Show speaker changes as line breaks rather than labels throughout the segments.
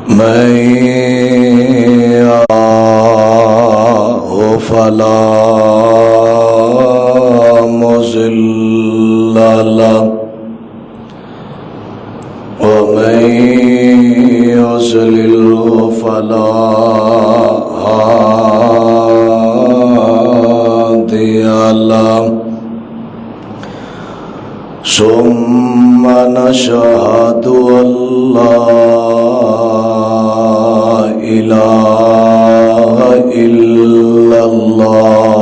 من يهده فلا مضل له ومن يضلل فلا هادي له ثم نشهد أن لا إله إلا الله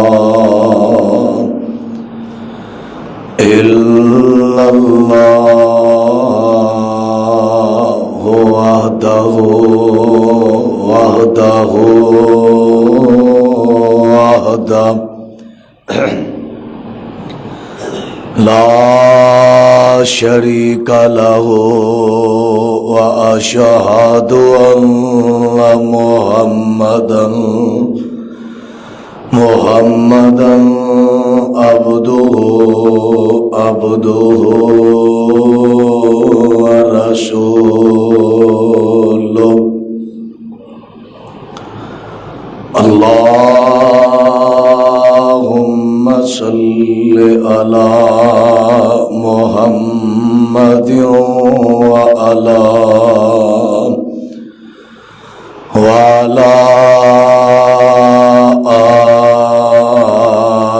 وحده لا شريك له وأشهد أن محمدا عبده ورسوله اللهم صل على محمد وعلى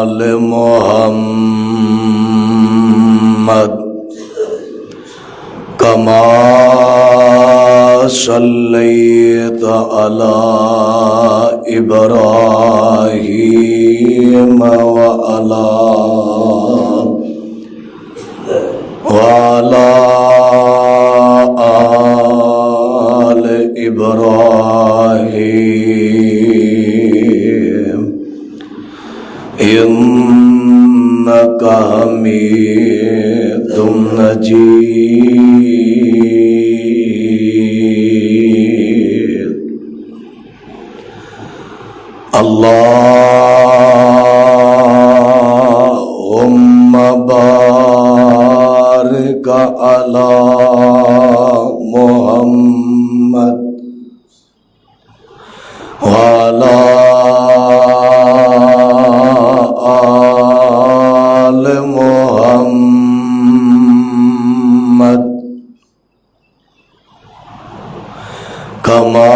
آل محمد كما صليت على إبراهيم وعلى آل إبراهيم إنك حميد مجيد اللهم بارك على محمد وعلى آل محمد كما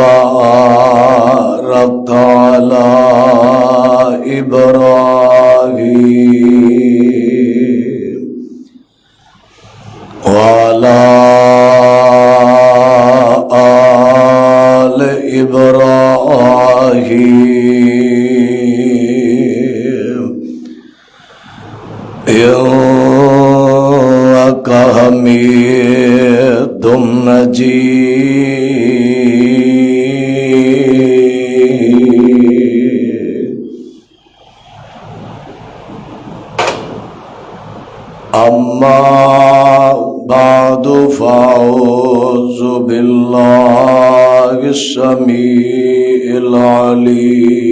باركت على إبراهيم وعلى آل إبراهيم إنك حميد مجيد أما بعد فأعوذ بالله السميع العليم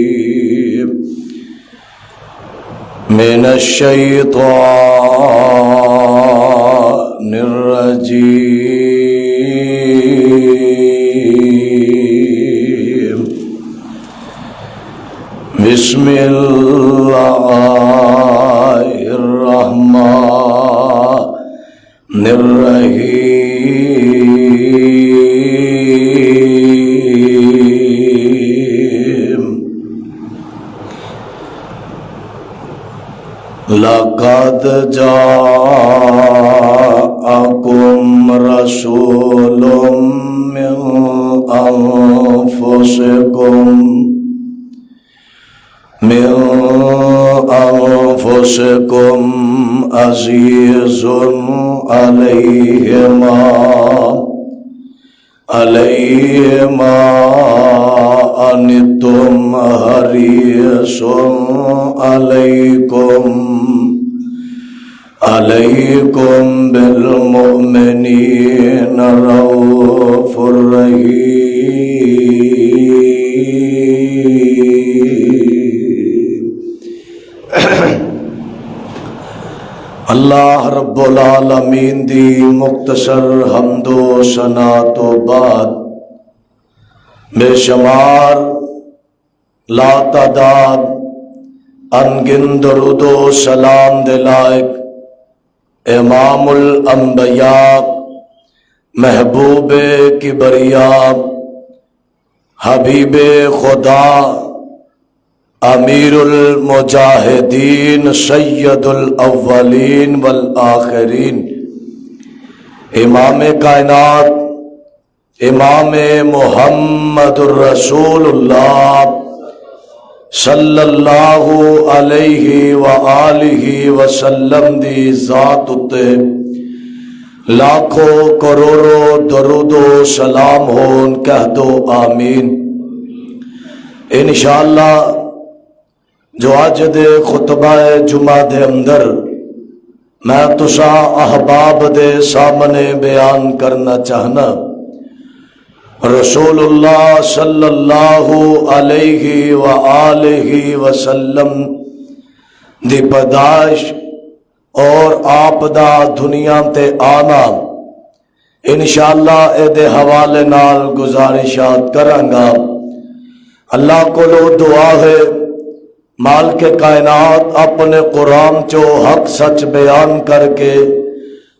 من الشيطان الرجيم بسم الله الرحمن الرحيم لقد جاءكم رسول من أنفسكم عزيز عليه ما أنتم حريص عليكم بالمؤمنين رؤوف رحيم। اللہ رب العالمین دی مختصر حمد و ثنا تو بعد بے شمار لا تعداد انگن درود و سلام دے لائق امام الانبیاء محبوب کبریاء حبیب خدا امیر المجاہدین سید الاولین والآخرین امام کائنات امام محمد الرسول اللہ صلی اللہ علیہ وآلہ وسلم دی ذات اتے لاکھوں کروڑوں درود و سلام ہون کہہ دو آمین۔ انشاءاللہ جو آج دے خطبہ جمعہ دے اندر میں تسا احباب دے سامنے بیان کرنا چاہنا، رسول اللہ صلی اللہ علیہ وآلہ وسلم دی پیدائش اور آپ دا دنیا تے آنا انشاءاللہ اے دے حوالے نال گزارشات کرانگا۔ اللہ کو لو دعا ہے مالک کائنات اپنے قرآن چو حق سچ بیان کر کے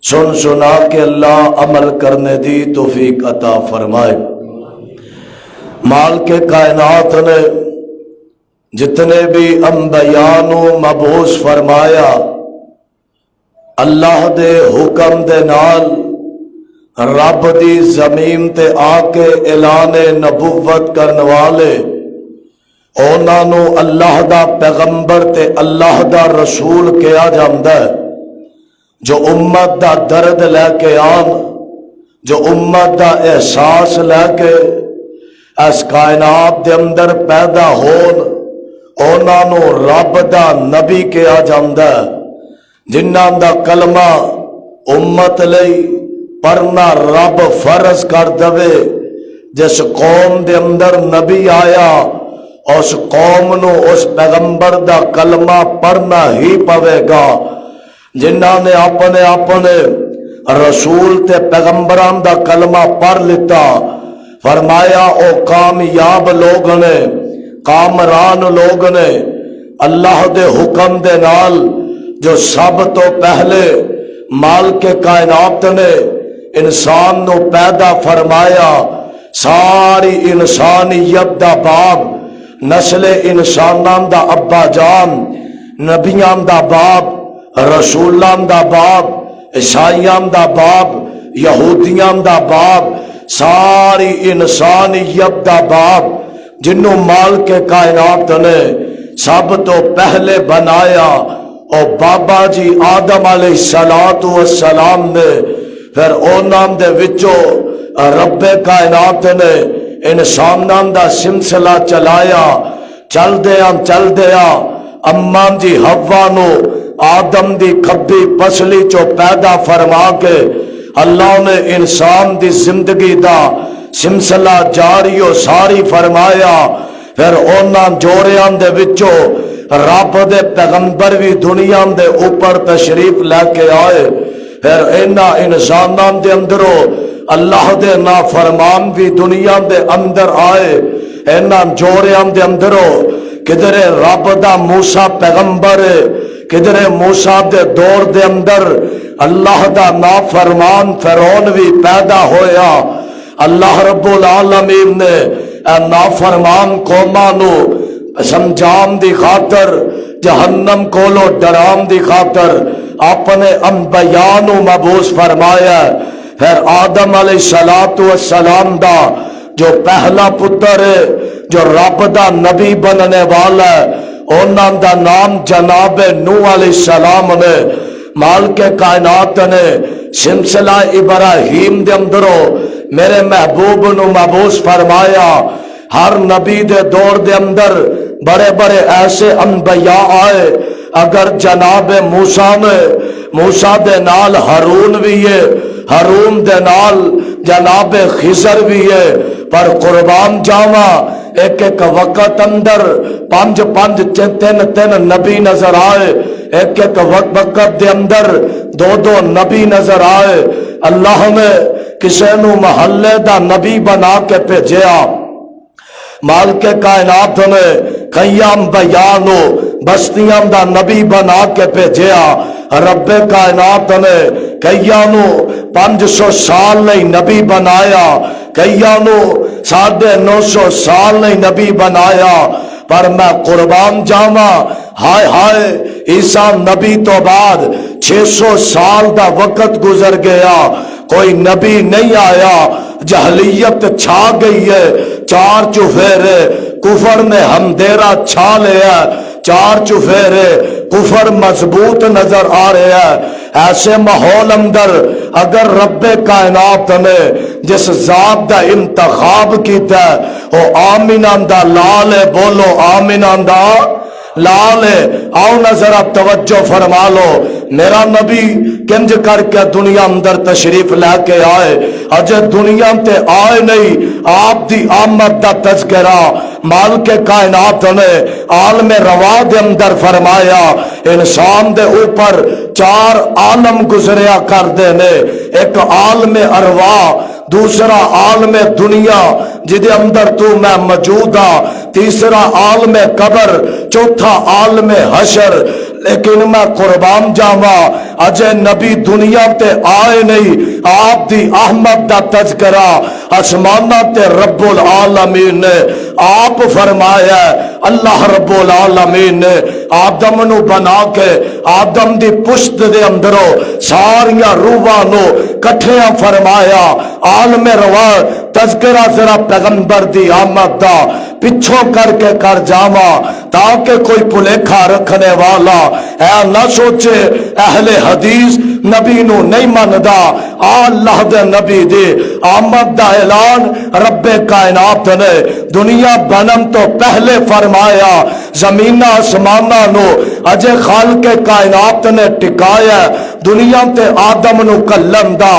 سن سنا کے اللہ عمل کرنے دی توفیق عطا فرمائے۔ مالک کائنات نے جتنے بھی انبیاء نو مبعوث فرمایا اللہ دے حکم دے نال رب دی زمین تے آ کے اعلان نبوت کرنے والے اونا نو اللہ دا پیغمبر تے اللہ دا رسول کیا جاندا ہے، جو امت دا درد لے کے آن، جو امت دا احساس لے کے اس کائنات دے اندر پیدا ہون، اونا نو رب دا نبی کیا جاندا ہے، جنہاں دا کلمہ امت لئی پڑھنا رب فرض کر دوے۔ جس قوم دے اندر نبی آیا اس قوم نو اس پیغمبر دا کلمہ پڑھنا ہی پوے گا۔ جنہاں نے اپنے رسول تے پیغمبران دا کلمہ پڑھ لیتا، فرمایا او کامیاب لوگ نے، کامران لوگ نے، اللہ دے حکم دے نال جو سب تو پہلے مالک کائنات نے انسان نو پیدا فرمایا، ساری انسانیت دا باپ، نسل انسانان دا ابا جان، نبیان دا باپ، رسولان دا باپ، عیسائیان دا باپ، یہودیان دا باپ، ساری انسانیت دا باپ جنوں مالک کائنات نے سب تو پہلے بنایا، اور بابا جی آدم علیہ السلام نے پھر اونا دے وچو رب کائنات نے انسانان دا سلسلہ چلایا، چل دیا اماں جی حوا نو آدم دی کھبی پسلی چو پیدا فرما کے اللہ نے انسان دی زندگی دا سلسلہ جاری و ساری فرمایا۔ پھر اونا جوڑیاں دے وچو رب دے پیغمبر بھی دنیا دے اوپر تشریف لے کے آئے، پھر اینا انساناں دے اندروں اللہ دے نافرمان بھی دنیا دے اندر آئے۔ اینا جوڑیاں دے اندروں کدھرے رب دا موسیٰ پیغمبر ہے، کدھرے موسیٰ دے دور دے اندر اللہ دا نافرمان فرعون بھی پیدا ہویا۔ اللہ رب العالمین نے نافرمان قوماں نو سمجھان دی خاطر، جہنم کولو ڈران دی خاطر اپنے انبیاء نو مبعوث فرمایا۔ پھر آدم علیہ السلام دا جو پہلا پتر ہے، جو رب دا نبی بننے والا ہے، انہاں دا نام جناب نوح علیہ السلام نے مالک کائنات نے سلسلہ ابراہیم دے اندروں میرے محبوب نو مبعوث فرمایا۔ ہر نبی دے دور دے اندر بڑے بڑے ایسے انبیاء آئے، اگر جناب موسیٰ نے موسیٰ دے نال ہارون بھی ہے، ہارون دے نال جناب خضر بھی ہے، پر قربان جاواں ایک ایک وقت اندر پانچ تین نبی نظر آئے۔ ایک ایک وقت دے اندر دو دو نبی نظر آئے. اللہ نے کسے نو محلے دا نبی بنا کے بھیجیا. مالک کائنات نے قیام بیانو بستیاں دا نبی بنا کے بھیجیا. رب کائنات نے کئیاں نو 500 سال نہیں نبی بنایا, کئیاں نو 950 سال نہیں نبی بنایا. پر میں قربان جاواں, ہائے ہائے عیسیٰ نبی تو بعد 600 سال دا وقت گزر گیا, کوئی نبی نہیں آیا. جہلیت چھا گئی ہے, 4 چفیرے کفر نے ہمدیرا چھا لیا. 4 چفیرے کفر مضبوط نظر آ رہے ہیں. ایسے ماحول اندر اگر رب کائنات نے جس ذات دا انتخاب کیتا ہے وہ آمینہ دا لال ہے. بولو آمینہ دا لال ہے. آؤ نا ذرا توجہ فرما لو. میرا نبی کنج کر کے دنیا اندر تشریف لے کے آئے, اجے دنیا تے آئے نہیں. آپ دی آمد دا تذکرہ مالک کائنات نے عالم روا دے اندر فرمایا. انسان دے اوپر 4 عالم گزریا کر دے نے, ایک عالم ارواح, دوسرا عالم دنیا جدے اندر تو میں موجود ہاں, تیسرا عالم قبر, چوتھا عالم حشر. لیکن میں قربان جاواں اجے نبی دنیا تے آئے نہیں. آپ دی احمد دا تذکرہ آسمانہ تے رب العالمین نے آپ فرمایا. اللہ رب العالمین نے آدم نو بنا کے آدم دی پشت دے اندروں ساریاں روحاں نو کٹھیاں فرمایا. عالم روا تذکرہ ذرا پیغمبر دی آمد دا پچھوں کر کے کر جاواں تاکہ کوئی بھلیکھا رکھنے والا اے نہ سوچے اہل حدیث نبی نو نہیں مندا. اللہ دے نبی دی آمد دا اعلان رب کائنات نے دنیا بنن تو پہلے فرمایا. زمین آسمانہ نو اجے خالق کائنات نے ٹکایا. دنیا تے آدم نو کلم دا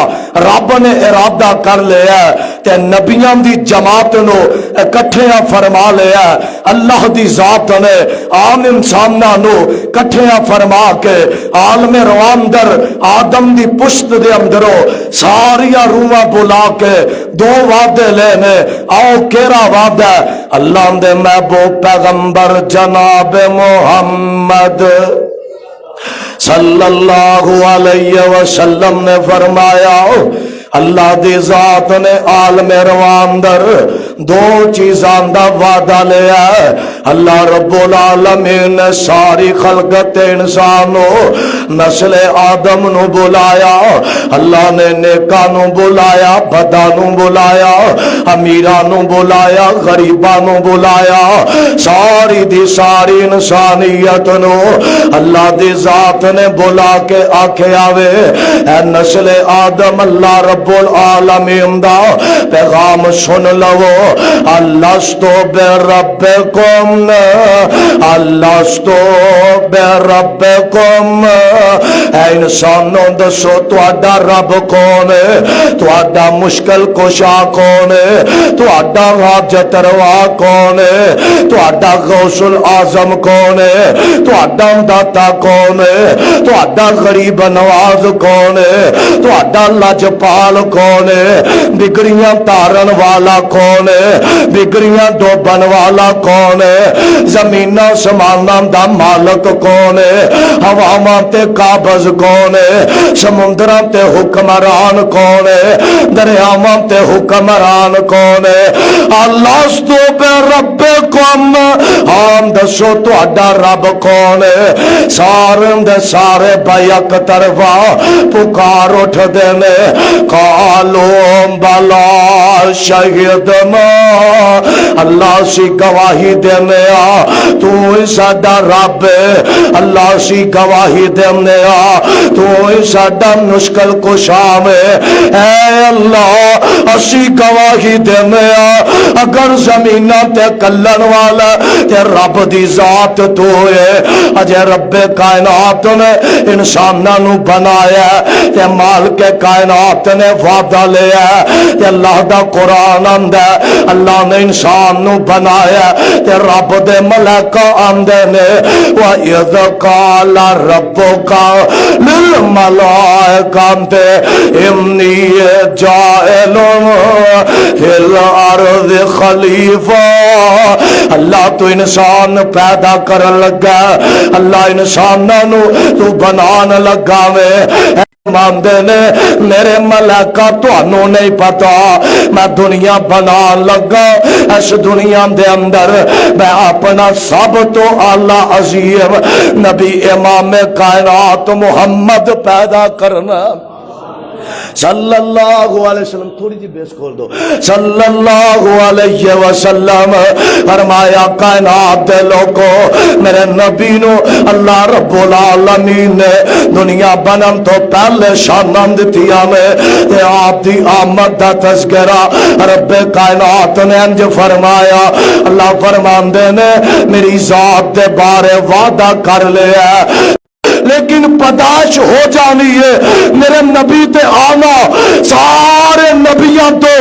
رب نے ارادہ کر لیا تے نبیاں دی جماعت نو اکٹھیاں فرما لیا. اللہ دی ذات نے عام انساناں نو اکٹھیاں فرما کے عالم رواندر آدم دی پشت دے اندروں ساریاں روحاں بلا کے 2 وعدے لینے. آؤ کیرا وعدہ؟ اللہ دے محبوب پیغمبر جناب محمد صلی اللہ علیہ وسلم نے فرمایا اللہ دی ذات نے عالم رواندر 2 چیزاں دا وعدہ لیا ہے. اللہ رب العالمین نے ساری خلقت انسانو نسل آدم نو بلایا. اللہ نے نیکاں نو بلایا, بداں نو بلایا, امیراں نو بلایا, غریباں نو بلایا. ساری دی ساری انسانیت نو اللہ دی ذات نے بلا کے آکھے آوے اے نسل آدم اللہ رب العالمین دا پیغام سن لو. اللہستو بے ربکم, اللہستو بے ربکم. اے انسانوں دسو تہاڈا رب کون ہے؟ تہاڈا مشکل کشا کون ہے؟ تہاڈا حاجت روا کون ہے؟ تہاڈا غوث الاعظم کون ہے؟ تہاڈا داتا کون ہے؟ تہاڈا غریب نواز کون ہے؟ تہاڈا لاجپال کون ہے؟ بگڑیاں تارن والا کون ہے؟ بگڑیاں ڈوبن والا کون ہے؟ زمین آسماناں دا مالک کون ہے؟ ہواواں تے قابض کون ہے؟ سمندراں تے حکمران کون ہے؟ دریاواں تے حکمران کون ہے؟ اللہستو بے ربکم, ہم دسو تہاڈا رب کون ہے؟ سارے دے سارے بیک طرفا پکار اٹھ دینے. قالو بلا شہدنا, اللہ سی گواہی دینے تو ہی ساڈا رب ہے. اللہ سی گواہی دینے تو ہی ساڈا مشکل کشا ہے. اے اللہ اسی گواہی دینے اگر زمیناں تے کلن والا تے رب دی ذات تو ہے اجے رب کائنات نے انساناں نو بنایا تے مالک کائنات نے وعدہ لیا تے اللہ دا قرآن آندا اللہ نے انسان نو بنایا تے رب دے ملائکہ آندے نے وَإِذْ قَالَ رَبُّكَ لِلْمَلَائِكَةِ إِنِّي جَاعِلٌ فِي الْأَرْضِ خَلِيفَةً اللہ تو انسان پیدا کرن لگا اللہ انساناں نو تو بنان لگا وے ماندے نے میرے ملائکہ تانوں نہیں پتا میں دنیا بنان لگا اس دنیا دے اندر میں اپنا سب تو اعلی عظیم نبی امام کائنات محمد پیدا کرنا صلی اللہ علیہ وسلم تھوڑی جی بیس کھول دو صلی اللہ علیہ وسلم فرمایا کائنات دے لوگو میرے نبی نو اللہ رب العالمین نے دنیا بنن تو پہلے شانم دتیا میں تے آپ دی آمد دا تذکرہ رب کائنات نے انج فرمایا اللہ فرماندے نے میری ذات دے بارے وعدہ کر لیا لیکن پداش ہو جانی ہے میرے نبی تے آنا سارے نبیاں تو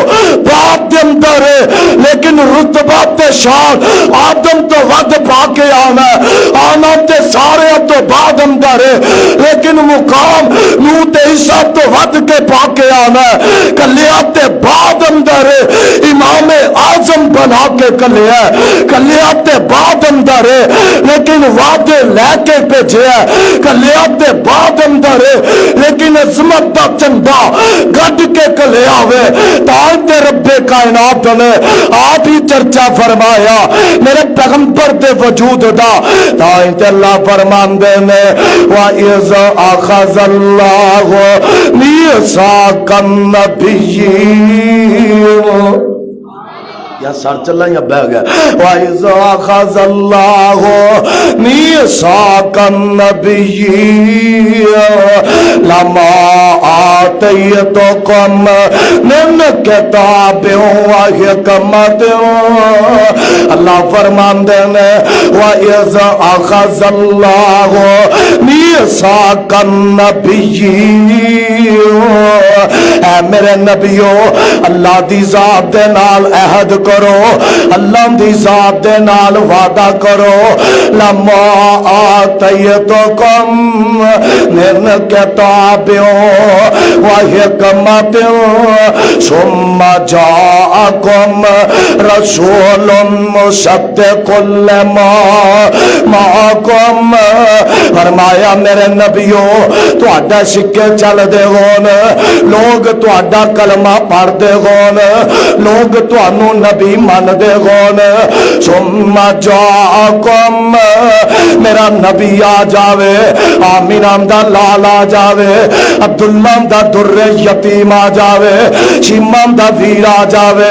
بعد دے اندر ہے لیکن رتبہ تے شان آدم تو ود پا کے آنا تے سارے تو بعد اندر ہے لیکن مقام نو تے عیسیٰ تو ود کے پا کے آنا کلیا تے بعد اندر ہے امام اعظم بنا کے کلیا کلیا تے بعد اندر ہے لیکن وعدے لے کے بھیجے کلیات دے بعد اندر لیکن عظمت دا چندہ گھٹ کے کلے آوے تاہتے رب کائنات نے آپ ہی چرچا فرمایا میرے پیغمبر دے وجود دا تاہتے اللہ فرمان دینے وَإِذْ أَخَذَ اللَّهُ مِيثَاقَ النَّبِيِّينَ یا سر چلا یا بہ گیا وَإِذْ أَخَذَ اللَّهُ مِيثَاقَ النَّبِيِّينَ لَمَا آتَيْتُكُم مِّن كِتَابٍ وَحِكْمَةٍ اللہ فرماندے نے وَإِذْ أَخَذَ اللَّهُ مِيثَاقَ النَّبِيِّينَ اے میرے نبیو اللہ دی ذات دے نال عہد کرو اللہ دی ذات دے نال وعدہ کرو لما آتیتکم من کتاب و حکمت ثم جاءکم رسول مصدق لما معکم فرمایا میرے نبیو تہاڈا سکے چل دے ہون لوگ تہاڈا کلمہ پڑھ دے ہون لوگ تہانوں نبی من دے ہون ثم جاءکم میرا نبی آ جاوے آمینہ دا لال آ جاوے عبداللہ دا در یتیم آ جاوے شیمان دا ویر آ جاوے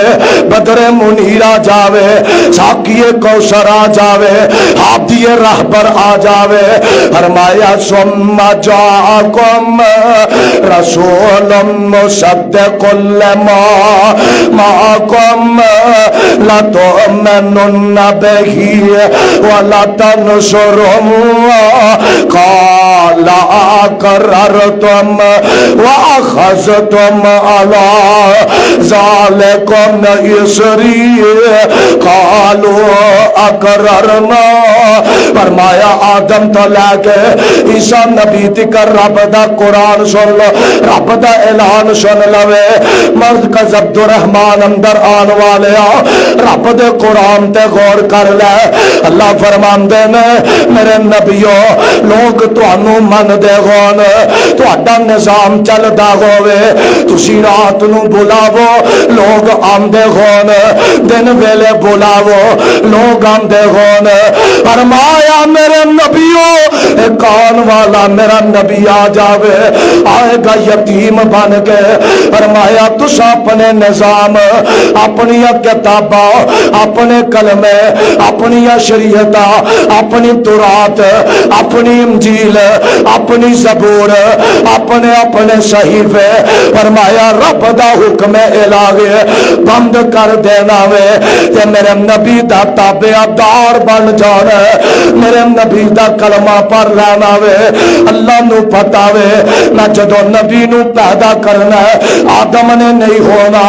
بدر منیر آ جاوے ساقی کوثر آ جاوے ہادی رہبر آ جاوے فرمایا ثم جاءکم رسول مصدق لما معکم لا تؤمنن به ولا تنصرن قال اقررتم واخذتم على ذلكم اسري قالوا اقررنا فرمایا آدم تو لے کے عیسیٰ نبی تکر رب دا قرآن سن لو رب دا اعلان سن لوے مرد کا عبد الرحمن اندر آن والے رب دے قرآن تے غور کر لے اللہ فرمان دے نے میرے نبیو لوگ تانوں من دے گون تہاڈا نظام چلدا ہووے تسی رات نو بلاو لوگ آندے ہون دن ویلے بلاو لوگ آندے ہون فرمایا میرے نبیو ایک آن والا میرا نبی آ جاوے آئے گا یتیم بن گئے. فرمایا تسا اپنے نظام، اپنی کتاباں، اپنے کلمے، اپنی شریعت، اپنی تورات، اپنی انجیل، اپنی زبور، اپنے اپنے صحیفے، فرمایا رب دا حکم الہی بند کر دینا وے تے میرے نبی دا تابعدار بن جانا، میرے نبی دا کلمہ پڑھ لینا وے. اللہ نو پتا وے میں جدو نبی نو پیدا کرنا ہے آدم نے نہیں ہونا،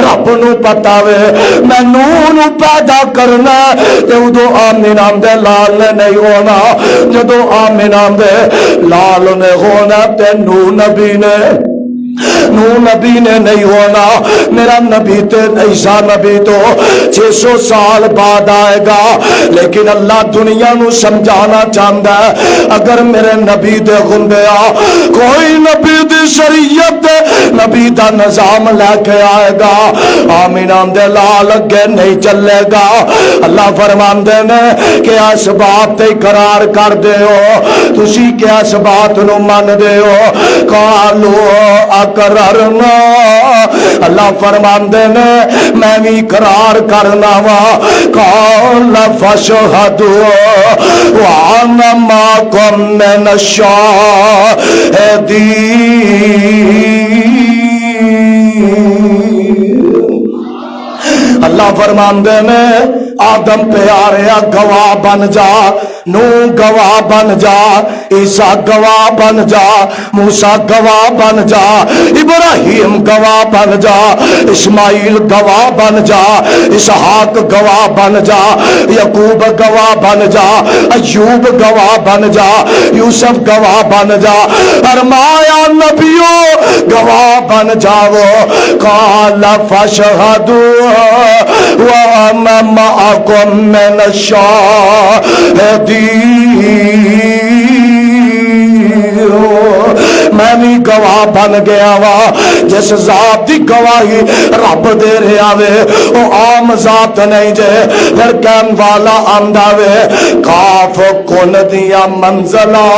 رب نو پتا وے میں نوح نو پیدا کرنا تے ادو آمینہ دے لال نے نہیں ہونا، جدو آمینہ دے لال نے ہونا تے نوح نبی نے نہیں ہونا. میرا نبی تے عیسیٰ نبی تو 600 سال بعد آئے گا، لیکن اللہ دنیا نو سمجھانا چاہتا ہے اگر میرے نبی دے گندیا کوئی نبی دی شریعت دے نبی دا نظام لے کے آئے گا آمینہ دے لال اگے نہیں چلے گا. اللہ فرماندے نے کہ اس بات تے اقرار کر دے ہو تسی کہ اس بات نو من دے ہو. قالو اقررنا، اللہ فرماندے نے میں بھی اقرار کرنا وا. قال فاشهدوا وانا معكم من الشاهدين. اللہ فرماندے نے آدم پیاریا گواہ بن جا، نوح گواہ بن جا، عیسیٰ گواہ بن جا، موسیٰ گواہ بن جا، ابراہیم گواہ بن جا، اسماعیل گواہ بن جا، اسحاق گواہ بن جا، یعقوب گواہ بن جا، ایوب گواہ بن جا، یوسف گواہ بن جا. فرمایا نبیوں گواہ بن جاؤ. قال فاشهدوا وانا معكم من الشاهدين. میں بھی گواہ بن گیا وا. جس ذات دی گواہی رب دے رہا وے او عام ذات نہیں جے. پھر کہن والا آندا وے کاف کن دیا منزلہ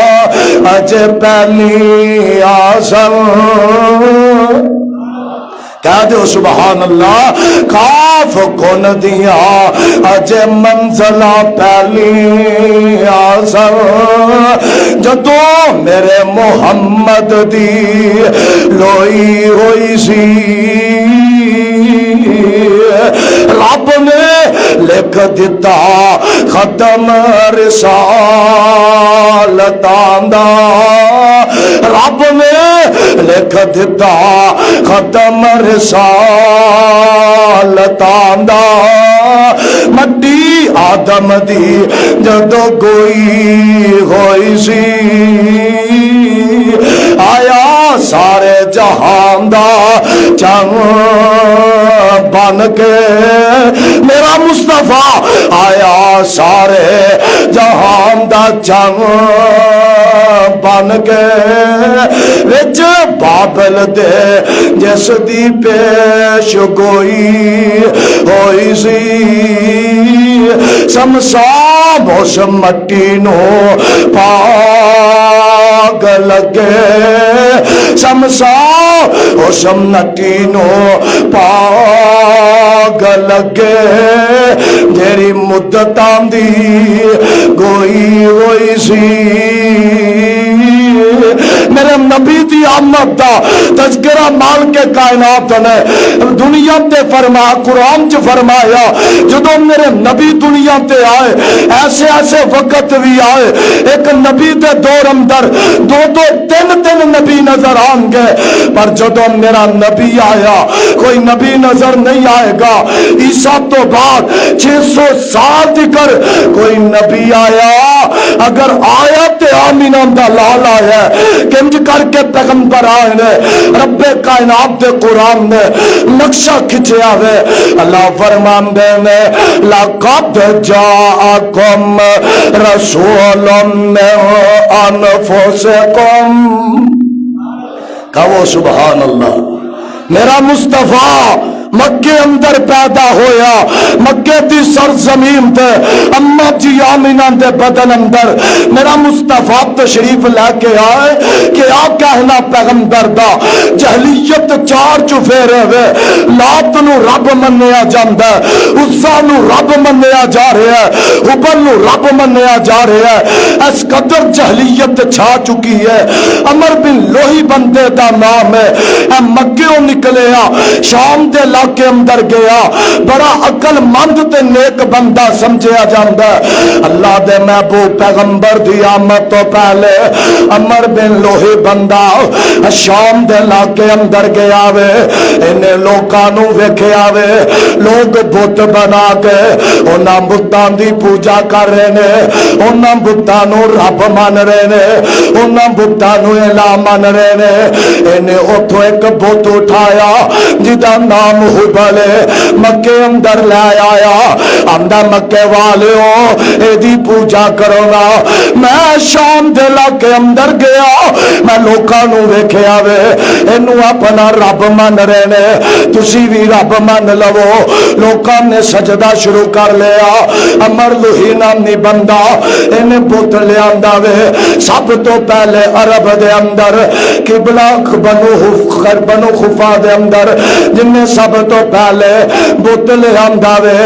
اجے پہلی آسن. کہہ دو سبحان اللہ. کاف کن دیا اجے منزلہ پہلی آسن. جدو میرے محمد دی لوئی ہوئی سی رب نے لکھ دیتا ختم رسالتاں دا. رب نے لکھ دیتا ختم رسالتاں دا. مٹی آدم دی جدو گوئی ہوئی سی آیا سارے جہان دا چنگ بن کے میرا مصطفیٰ آیا سارے جہان دا چنگ بن کے وچ بابل دے جس دی پیش گوئی ہوئی سی. سمسام اس مٹی نو پاگ لگے. سمسام اس مٹی نو پاگ لگے. جیری مدتاں دی گوئی ہوئی سی. میرے نبی دی آمد دا تذکرہ مال کے کائنات نے دنیا تے فرما قرآن چ فرمایا جدو میرے نبی دنیا تے آئے ایسے ایسے وقت بھی آئے ایک نبی دے دور اندر دو تین نبی نظر آن گے. پر جدو میرا نبی آیا کوئی نبی نظر نہیں آئے گا. عیسیٰ تو بعد 600 سال تکر کوئی نبی آیا اگر آیا تے آمینہ دا لال آیا کنج کر کے پیغمبر آئے نے رب کائنات دے قرآن نے نقشہ کھچیا ہے. اللہ فرمان دے نے لَقَدْ جَاءَكُمْ رَسُولٌ مِّنْ أَنفُسِكُمْ. کہو سبحان اللہ. میرا مصطفیٰ مکے اندر پیدا ہویا، مکے دی سرزمین تے اما جی آمینہ دے بدن اندر میرا مصطفیٰ تشریف لے کے آئے کہ آ کہنا پیغمبر دا جہلیت چار چفیرے ہوئے، لات نو رب منیا جاندہ ہے، عزا نو رب منیا جا رہا ہے، حبل نو رب منیا جا رہا ہے، اس قدر جہلیت چھا چکی ہے۔ عمر بن لوہی بندے دا نام ہے، اے مکیوں نکلیا شام دے علاقے اندر گیا، بڑا عقل مند تے نیک بندہ سمجھیا جاندہ ہے۔ اللہ دے محبوب پیغمبر دی آمد تو پہلے عمر بن لوہی بندہ شام دے علاقے اندر گیا وے، انہیں لوکانوں ویکھے آوے لوگ بت بنا کے انہاں بتان دی پوجا کر رہے نے، انہاں بتانوں رب مان رہے نے، انہاں بتانوں الہ مان رہے نے۔ انہیں اتھو ایک بت اٹھایا جدا نام حبل مکے اندر لے آیا، آندہ مکے والے ہو اے دی پوجا کرو نا۔ میں شام دے علاقے اندر گیا، میں لوکانوں ویکھے آوے انہوں اپنا رب مان رہے نے، تسی بھی رب مان لو۔ لوکاں نے سجدہ شروع کر لیا۔ عمر لوہی نامی بندہ انہیں بت لے آندہ وے، سب تو پہلے عرب دے اندر قبلہ بنو خفا دے اندر جنہیں سب تو پہلے بت لے آندہ وے،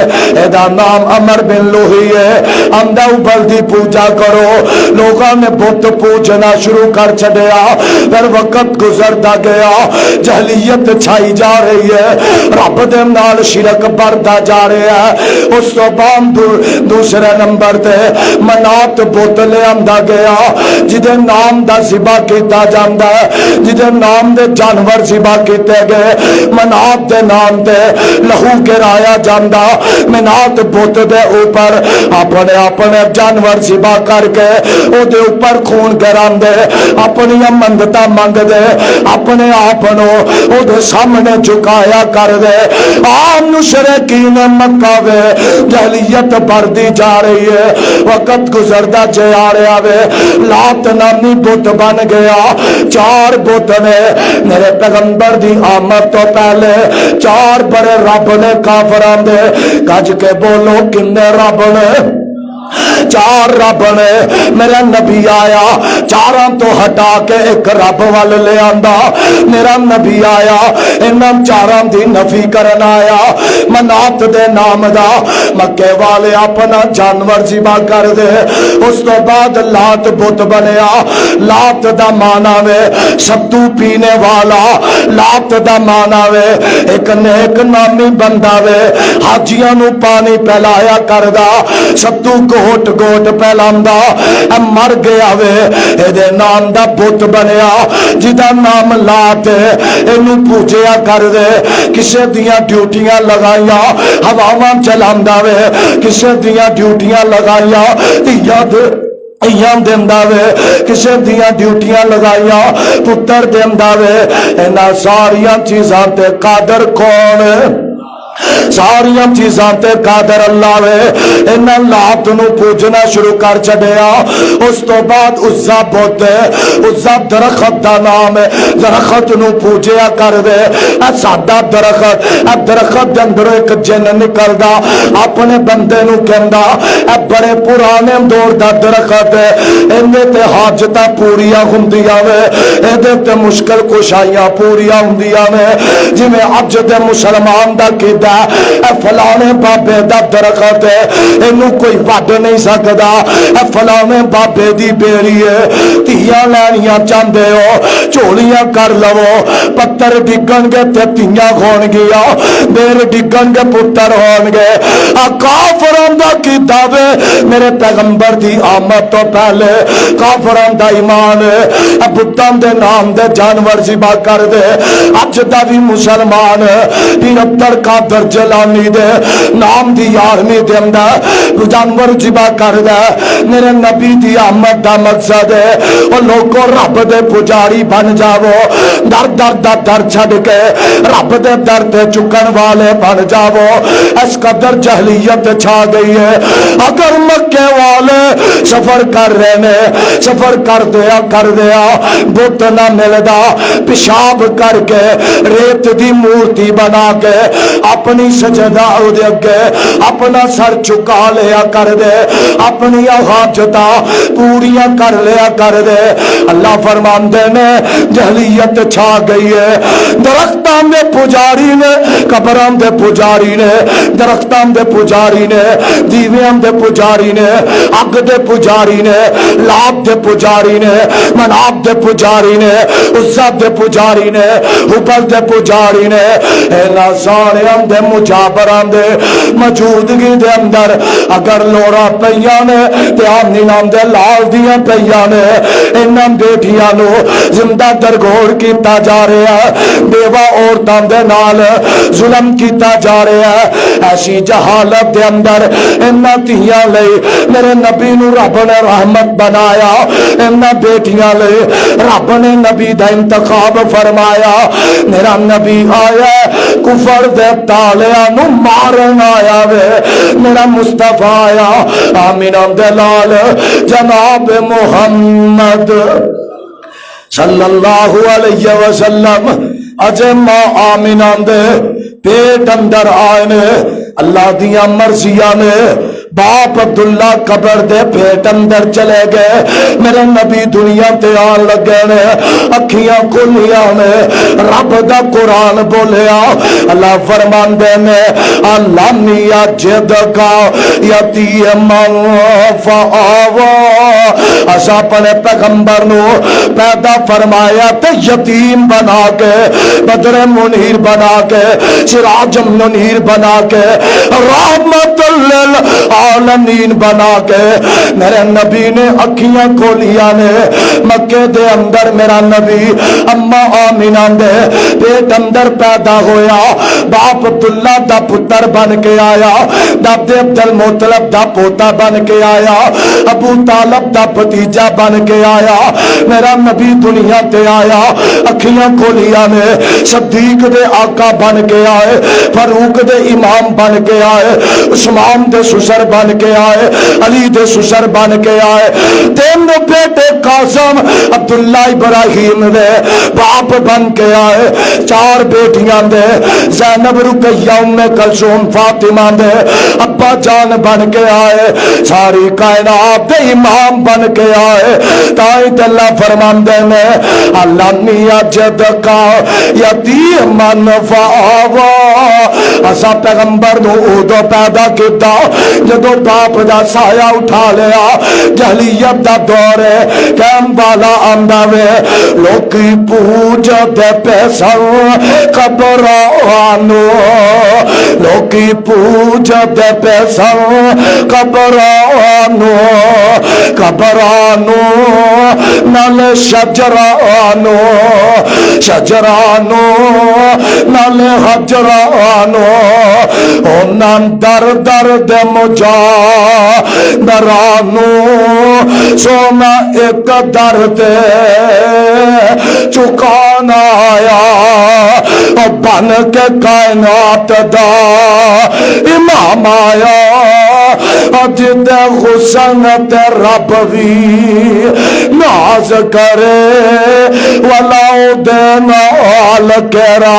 ایدہ نام عمر بن لوہی ہے، آندہ اوبل دی پوجا کرو۔ لوگاں نے بت پوجنا شروع کر چھڑیا، پھر وقت گزرتا گیا، جہلیت چھائی جا رہی ہے، رب دے نال شرک بڑھتا جا رہا ہے۔ اس تو بعد دوسرے نمبر تے منات بت لے آندا گیا، جدے نام دا ذبح کیتا جاندا ہے، جدے نام دے جانور ذبح کیتے گئے، منات دے نام تے لہو گرایا جاندا، منات بت دے اوپر اپنے اپنے جانور ذبح کر کے او دے اوپر خون گراندے، اپنی منگتا منگ دے، اپنے آپنو او دے سامنے جھکایا کر دے۔ عام مشرکین مکہ وے جہلیت بڑھتی جا رہی ہے، وقت گزردا جا رہا وے، لات نامی بت بن گیا۔ چار بت نے میرے پیغمبر دی آمد تو پہلے چار بڑے رب نے کافران دے، گج کے بولو کنے رب نے؟ چار رب نے۔ میرا نبی آیا چاراں تو ہٹا کے ایک رب وال لے آندا، میرا نبی آیا انہاں چاراں دی نفی کرن آیا، منات دے نام دا مکے والے اپنا جانور ذبح کر دے۔ اس تو بعد لات بت بنیا، لات دا مانا وے ستو پینے والا، لات دا مانا وے ایک نیک نامی بندہ وے، حاجیاں نو پانی پلایا کردا، ستو گوٹ گوٹ پہلاندا، مر گیا وے ایدے نام دا بت بنیا جدا نام لات اینو پوجیا کر دے۔ کسے دیاں ڈیوٹیاں لگائیاں ہواواں چلاندا وے، کسے دیاں ڈیوٹیاں لگائیاں دیندہ وے، کسے دیاں ڈیوٹیاں لگائیاں پتر دیندہ وے۔ اینا ساریاں چیزاں تے قادر کون؟ ساریاں چیزاں تے قادر اللہ وے۔ انہاں لات نو پوجنا شروع کر چھڈیا۔ اس تو بعد عزا بت، عزا درخت دا نام ہے، درخت نو پوجیا کر دے۔ اے ساڈا درخت، اے درخت دے اندر ایک جن نکلدا، اپنے بندے نو کہندا اے بڑے پرانے دور دا درخت ہے، ایندے تے حاجتاں پوریاں ہوندیاں وے، ایندے تے مشکل کشائیاں پوریاں ہوندیاں وے۔ جویں اج دے مسلمان دا کیدا اے فلانے بابے دا درخت ہے، اینو کوئی وڈ نہیں سکدا، اے فلانے بابے دی بیری ہے، تیاں لینیاں چاہندے ہو چولیاں کر لو، پتھر ڈگن گے تے تیاں ہون گیا، بیر ڈگن گے پتر ہون گے۔ کافران دا کیتا وے میرے پیغمبر دی آمد تو پہلے کافران دا ایمان ہے، بتاں دے نام دے جانور ذبح کر دے۔ اج دا بھی مسلمان پیر عبدالقادر قادر جیلانی دے نام دی یارویں دے اندر جانور ذبح کردا میرے نبی دی آمد دا مقصد ہے او لوگوں رب دے پجاری بن جاؤ در در دا در چھڈ کے رب دے در تے چکن والے بن جاؤ اس قدر جہلیت چھا گئی ہے اگر مکے والے سفر کر رہے نے سفر کر دیا بت نہ ملدا پیشاب کر کے ریت دی مورتی بنا کے اپنی سجدہ دے اگے اپنا سر چکا لیا کر دے اپنی حاجتاں پوریاں کر لیا کر دے اللہ فرماندے نے جہلیت چھا گئی ہے درختاں دے پجاری نے قبراں دے پجاری نے درختاں دے پجاری نے دیویاں دے پجاری نے اگ دے پجاری نے لات دے پجاری نے مناب دے پجاری نے عزت دے پجاری نے حبل دے پجاری نے اینا ساریاں دے مجابراں دے موجودگی دے اندر اگر لوڑا پیاں نے تے آمنی نام دے لال دیاں پیاں نے انہاں بیٹیاں نو زندہ درگور کیتا جا رہا ہے بیوہ عورتاں دے نال ظلم کیتا جا رہا ہے ایسی جہالت دے اندر انہاں تیاں لئی میرے نبی نو رب نے رحمت بنایا انہاں بیٹیاں لئی رب نے نبی دا انتخاب فرمایا میرا نبی آیا کفر دے تالیاں نو مارن آیا وے میرا مصطفیٰ آیا آمین دلال جناب محمد صلی اللہ علیہ وسلم اجے ماں آمینہ دے پیٹ اندر آئے نے اللہ دیاں مرضیاں نے باپ عبداللہ قبر دے پیٹ اندر چلے گئے میرے نبی دنیا تے آن لگے نے اکھیاں کھلیاں نے رب دا قرآن بولیا اللہ فرماندے نے علمی جد کا یتیمن فآوا اسا اپنے پیغمبر نو پیدا فرمایا تے یتیم بنا کے بدر منیر بنا کے سراج منیر بنا کے رحمت للعالمین بنا کے میرے نبی نے اکھیاں کھولیا نے مکے دے اندر میرا نبی اما آمینہ دے پیٹ اندر پیدا ہویا باپ عبداللہ دا پتر بن کے آیا دادے عبد المطلب دا پوتا بن کے آیا ابو طالب دا بھتیجا بن کے آیا میرا نبی دنیا تے آیا اکھیاں کھولیا نے صدیق دے آقا بن کے آئے فاروق دے امام بن کے آئے عثمان دے سسر بن کے آئے علی دے سسر بن کے آئے تین بیٹے قاسم عبداللہ ابراہیم دے باپ بن کے آئے چار بیٹیاں دے زینب رقیہ ام کلثوم فاطمہ دے ابا جان بن کے آئے ساری کائنات دے امام بن کے آئے تائید اللہ فرماندے نے علمی جد کا یتیمن فآوا اسا پیغمبر نو اودو پیدا کیتا جدو باپ دا سایہ اٹھا لیا جہلیت دا دور ہے کیم والا آمدہ وے لوکی پوچھ دے پیسن قبرانو لوکی پوچھ دے پیسن قبرانو قبرانو نال شجرانو شجرانو نال حجرانو اونان در در دے مجا درانو سونا ایک در دے چکانا آیا بن کے کائنات دا امام آیا جد حسن تے رب بھی ناز کرے ولاؤ دے نال کرا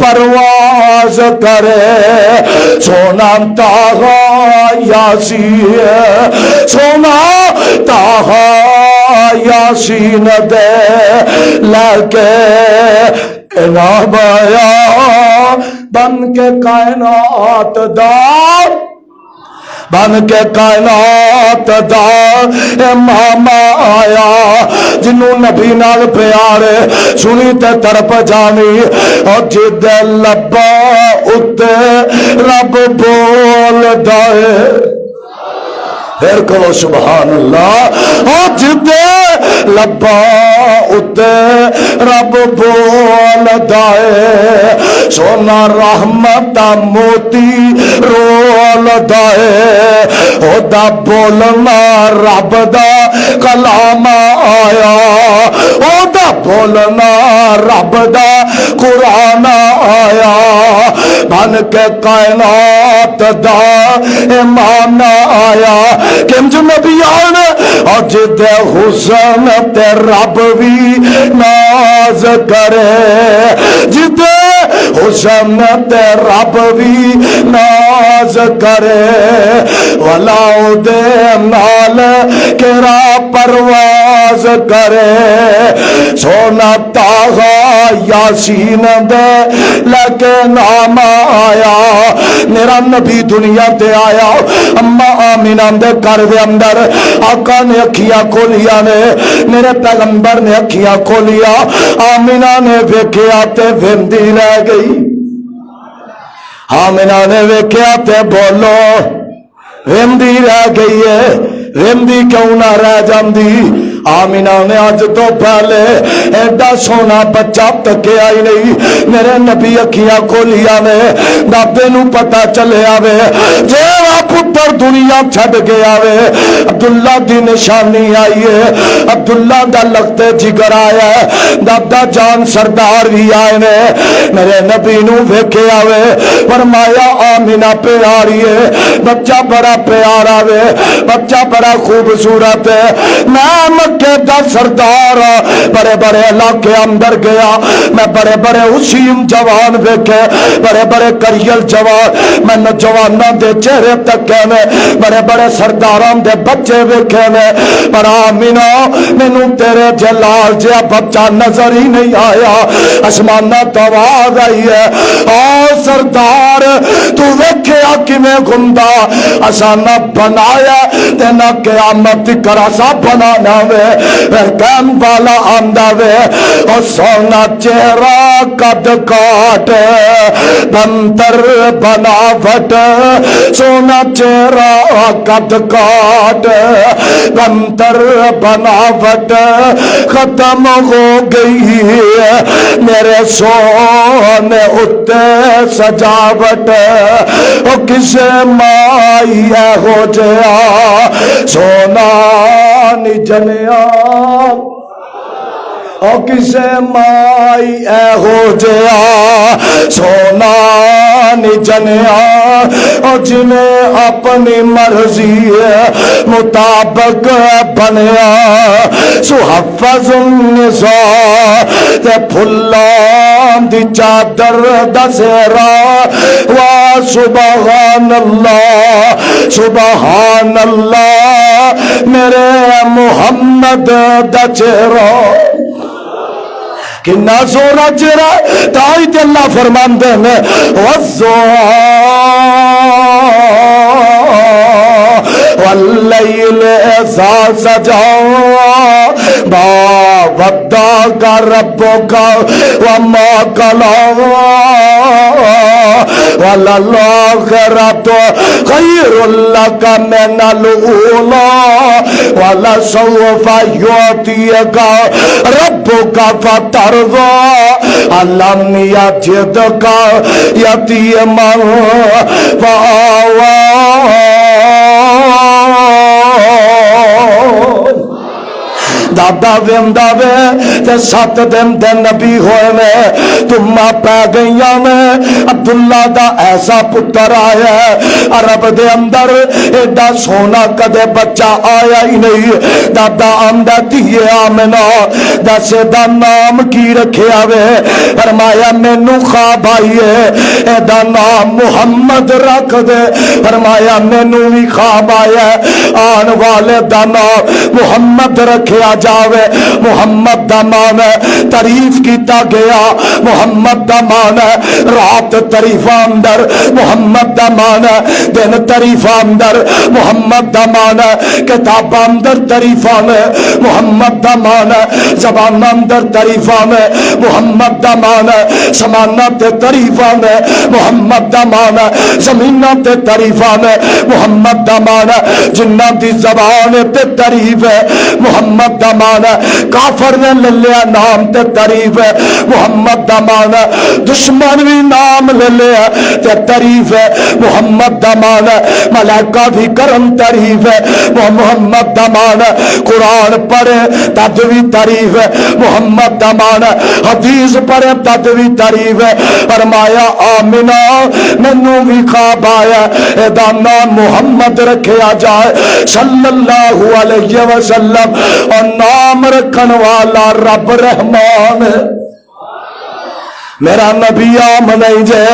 پرواز کرے سونا تاغا یاسین سونا تاغا یاسین دے لکے اناب آیا بن کے کائنات دار بن کے کائنات دا امام آیا جنوں نبی نال پیار سنی تے تڑپ جانی اور جد لبا اتے رب بول دائے پھر کہو سبحان اللہ اور جد لبا اتے رب بول دائے سونا رحمت موتی رول دائے او دا بولنا رب دا کلام آیا او دا بولنا رب دا قرآن آیا بن کے کائنات دا ایمان آیا کم جو نبیان اور جدے حسن تے رب بھی ناز کرے جدے حسن تے رب بھی ناز کرے ولاؤ دے نال کرا پرواز کرے سونا تاغا یاسین دے لکے نام آیا میرا نبی دنیا تے آیا اما آمینہ دے کر دے اندر آقا نے اکھیاں کھولیا نے میرے پیغمبر نے اکھیاں کھولیا آمینہ نے ویکھیا تے ویندی رہ گئی آمینہ نے ویکھیا تے بولو ویندی رہ گئی ہے ویندی کیوں نہ رہ جاندی آمینہ نے آج تو پہلے ایڈا سونا بچہ تکے آئی نہیں میرے نبی اکھیاں کھولیا نے دادے نو پتا چلے آوے جیوا پتر دنیا چھڑ گیا آوے عبداللہ دی نشانی آئی ہے عبداللہ دا لگتے جگر آیا ہے دادا جان سردار بھی آئے نے میرے نبی نو ویکھے آوے فرمایا آمینہ پیاری ہے بچہ بڑا پیار آوے بچہ بڑا خوبصورت ہے میں مکے دا سردار بڑے بڑے علاقے اندر گیا میں بڑے بڑے حسین جوان ویکھے بڑے بڑے کریل جوان میں نوجواناں دے چہرے تکے میں بڑے بڑے سرداراں دے بچے ویکھے میں پر آمینہ مینوں تیرے جلال جہا بچہ نظر ہی نہیں آیا آسماناں تو آواز آئی ہے او سردار تو ویکھیا کیویں گھومدا اساں نہ بنایا تے نہ قیامت کراسا بنانا وے کم والا آمدہ وے اور سونا چہرہ قد کاٹ بندر بناوٹ سونا چہرہ قد کاٹ بندر بناوٹ ختم ہو گئی میرے سونے اتے سجاوٹ او کسے مائی ہے ہو جیا سونا نی جنیا او کسے مائی اے ہو جیا سونا نی جنیا او جنہیں اپنی مرضی مطابق بنیا سحفظ النساء تے پھلان دی چادر دسیرا وا سبحان اللہ میرے محمد دا چہرہ کنا سونا چہرہ تائی تے اللہ فرماندے ہیں واللیل اذا سجا ما ودعک ربک وما قلى وللآخرۃ خیر لک من الأولی ولسوف یعطیک ربک فترضی ألم یجدک یتیما فآوی دادا ویندا وے تے 7 دن دے نبی ہوئے میں تما پہ گئیاں میں عبداللہ دا ایسا پتر آیا ہے عرب دے اندر ایڈا سونا کدے بچہ آیا ہی نہیں دادا آمدہ دیئے آمنہ دسے دا نام کی رکھے آوے فرمایا مینو خواب آئیے اے دا نام محمد رکھ دے فرمایا مینو بھی خواب آیا آن والے دا نام محمد رکھے آ جاوے محمد دا مان ہے تعریف کیتا گیا محمد دا مان ہے رات تعریف اندر محمد دا مان ہے دن تعریف اندر محمد دا مان ہے کتاب اندر تعریف ہے محمد دا مان ہے زبان اندر تعریف ہے محمد دا مان ہے سمانت تعریف ہے محمد دا مان ہے زمینات تعریف ہے محمد دا مان ہے جنات دی زبان تے تعریف ہے محمد دا مان کافر نے لے لیا نام تے تعریف ہے، محمد دا مان دشمن بھی نام لے لیا تے تعریف ہے، محمد دا مان ملائکہ بھی کرن تعریف ہے، محمد دا مان قرآن پڑھے تد بھی تعریف ہے، محمد دا مان حدیث پڑھے تد بھی تعریف ہے۔ فرمایا آمنہ مینوں بھی خواب آیا ادا نام محمد رکھیا جائے صلی اللہ علیہ وسلم، اور نام رکھن والا رب رحمان ہے۔ میرا نبی آمنائی جے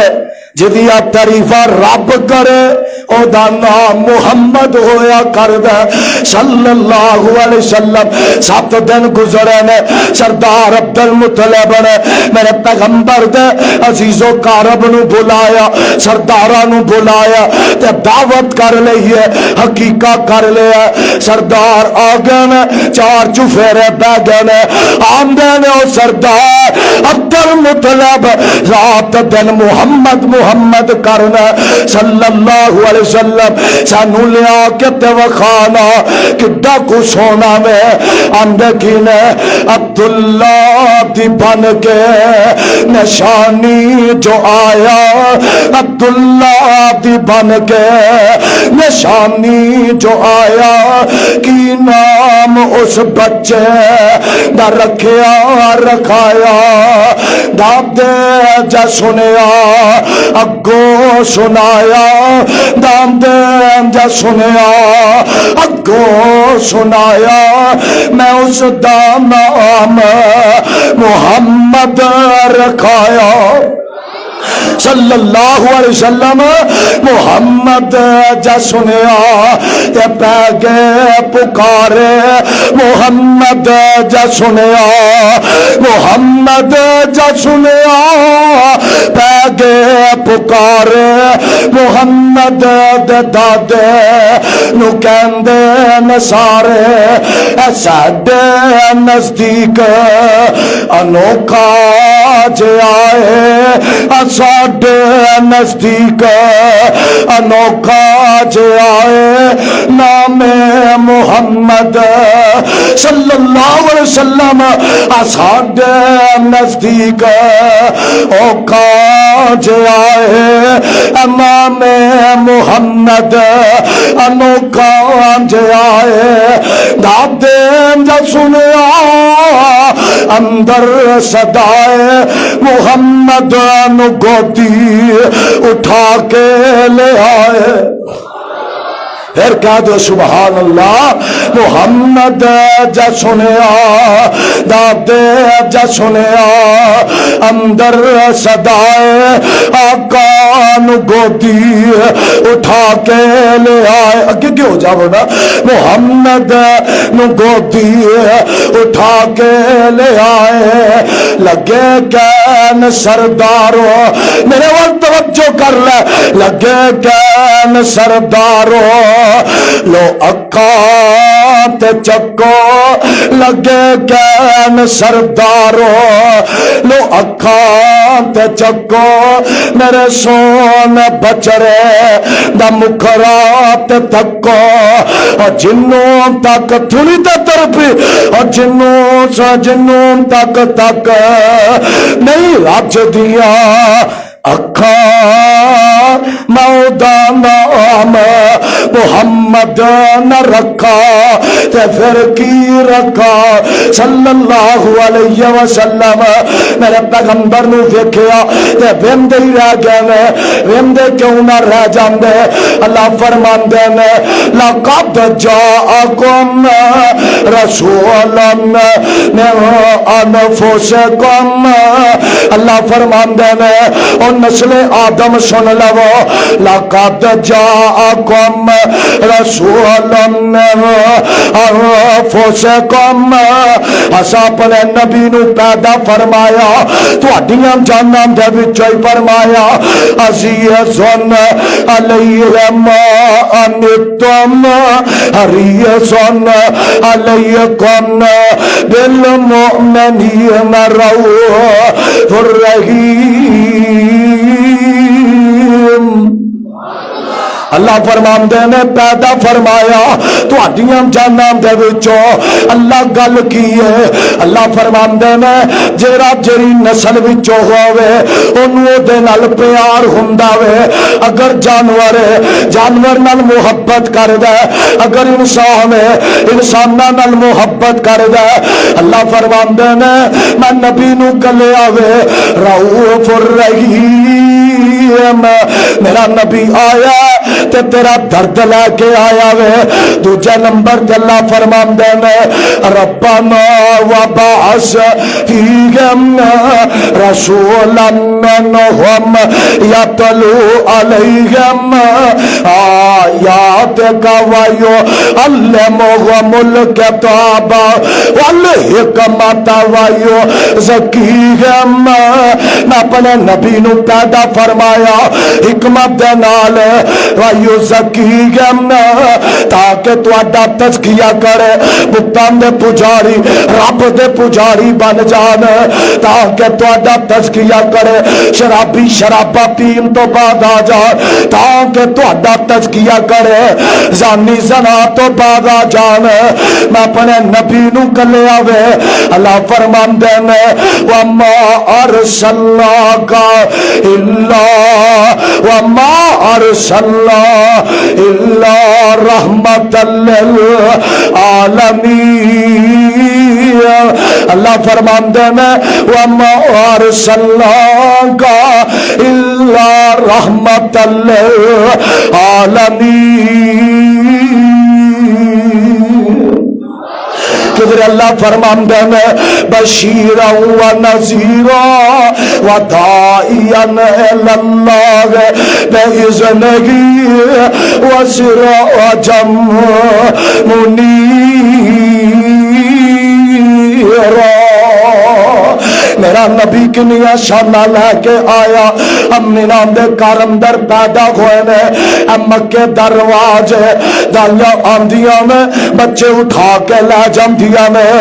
جدیا تعریفہ رب کرے او دا نام محمد ہویا کردہ صلی اللہ علیہ وسلم۔ 7 دن گزرے نے سردار عبدالمطلب نے میرے پیغمبر دے عزیز و قارب نو بلایا، سردارہ نو بلایا تے دعوت کر لئیے، حقیقہ کر لیا۔ سردار آگے نے 4 چفیرے بے گئے نے آمدے نے او سردار عبدالمطلب رات دن محمد محمد کرنا صلی اللہ علیہ وسلم، سانو لیا کے وکھانا کڈا کو سونا میں آندے کی نے عبداللہ دی بن کے نشانی جو آیا، عبداللہ دی بن کے نشانی جو آیا، کی نام اس بچے دا رکھیا رکھایا، داد دے جا سنیا اگو سنایا، دام دے جا سنیا اگو سنایا، میں اس دا نام محمد رکھایا صلی اللہ علیہ وسلم۔ محمد جا سنیا تے پہ گئے پکارے، محمد جا سنیا محمد جا سنیا پہ گئے پکارے، محمد دے دادے نو کہندے نسارے اے ساڈے نزدیک انوکھا جے آئے، ساڈے نزدیک انوکھا جے آئے، نام محمد صلی اللہ علیہ وسلم، ساڈے نزدیک اوکھا جے آئے، نام محمد انوکھا جے آئے، دادے جا سنیا اندر صدائے محمد نو گودی اٹھا کے لے آئے۔ پھر کہہ دو سبحان اللہ، محمد جا سنیا دادے جا سنیا اندر صدائے آقا نو گودی اٹھا کے لے آئے۔ اگے کیوں ہو جاؤ نا، محمد نو گودی اٹھا کے لے آئے، لگے کہن سردارو میرے وقت توجہ کر لے، لگے کہن سردارو لو اکھاں تے چکو، لگے کہن سردارو لو اکھاں تے چکو، میرے سون بچرے دا مکھرا تے تکو، اور جنوں تک تھوڑی تے ترپی، اور جنوں تک تک نہیں رج دیا اکھاں، مودا نام محمد نہ رکھا تے پھر کی رکھا صلی اللہ علیہ وسلم۔ میرے پیغمبر نو ویکھیا تے ویندے ہی رہ گئے نے، ویندے کیوں نہ رہ جاندے؟ اللہ فرماندے نے لقد جاءکم رسول من انفسکم، اللہ فرماندے نے او نسل آدم سن لو، لقد جاءکم رسول من انفسکم، اسا اپنے نبی نو پیدا فرمایا تہاڈیاں جاناں دے وچوں ہی فرمایا، عزیز علیہ ما انتم حریص علیکم بالمؤمنین رؤوف الرحیم۔ اللہ فرماندے نے پیدا فرمایا تہاڈیاں جاناں دے وچوں اللہ گل کی ہے اللہ فرماندے نے جیڑا جری نسل وچوں ہوے اونوں دے نال پیار ہوندا وے اگر جانور ہے جانور نال محبت کردا ہے اگر انسان ہے انساناں نال محبت کردا ہے اللہ فرماندے نے میں نبی نو کلیا وے رؤوف الرحیم میرا نبی آیا تے تیرا درد لے کے آیا وے دوجے نمبر تے اللہ فرماندے نے ربنا وبعث فیہم رسولا منہم یتلو علیہم آیاتک ویعلمہم الکتاب والحکمت ویزکیہم میں اپنے نبی نو پیدا فرمایا حکمت دے نال ویزکیہم تاکہ تہاڈا تزکیہ کرے بتاں دے پجاری رب دے پجاری بن جان تاکہ تہاڈا تزکیہ کرے شرابی شرابہ پین تو بعد آ جائے تاکہ تہاڈا تزکیہ کرے زانی زنا تو بعد آ جان میں اپنے نبی نو کلیا وے اللہ فرماندے نے وما ارسلناک الا وما ارسلنا الا رحمت للعالمین اللہ فرماندے نے وما ارسلناک الا رحمت للعالمین کدھر اللہ فرماندے نے بشیرا و نذیرا و داعیا الی اللہ باذنہ و سراجا منیرا میرا نبی کنیا شانہ لے کے آیا امی نام دے کارندر پیدا ہوئے نے مکے درواز دائیاں آندیاں میں بچے اٹھا کے لے جاندیاں میں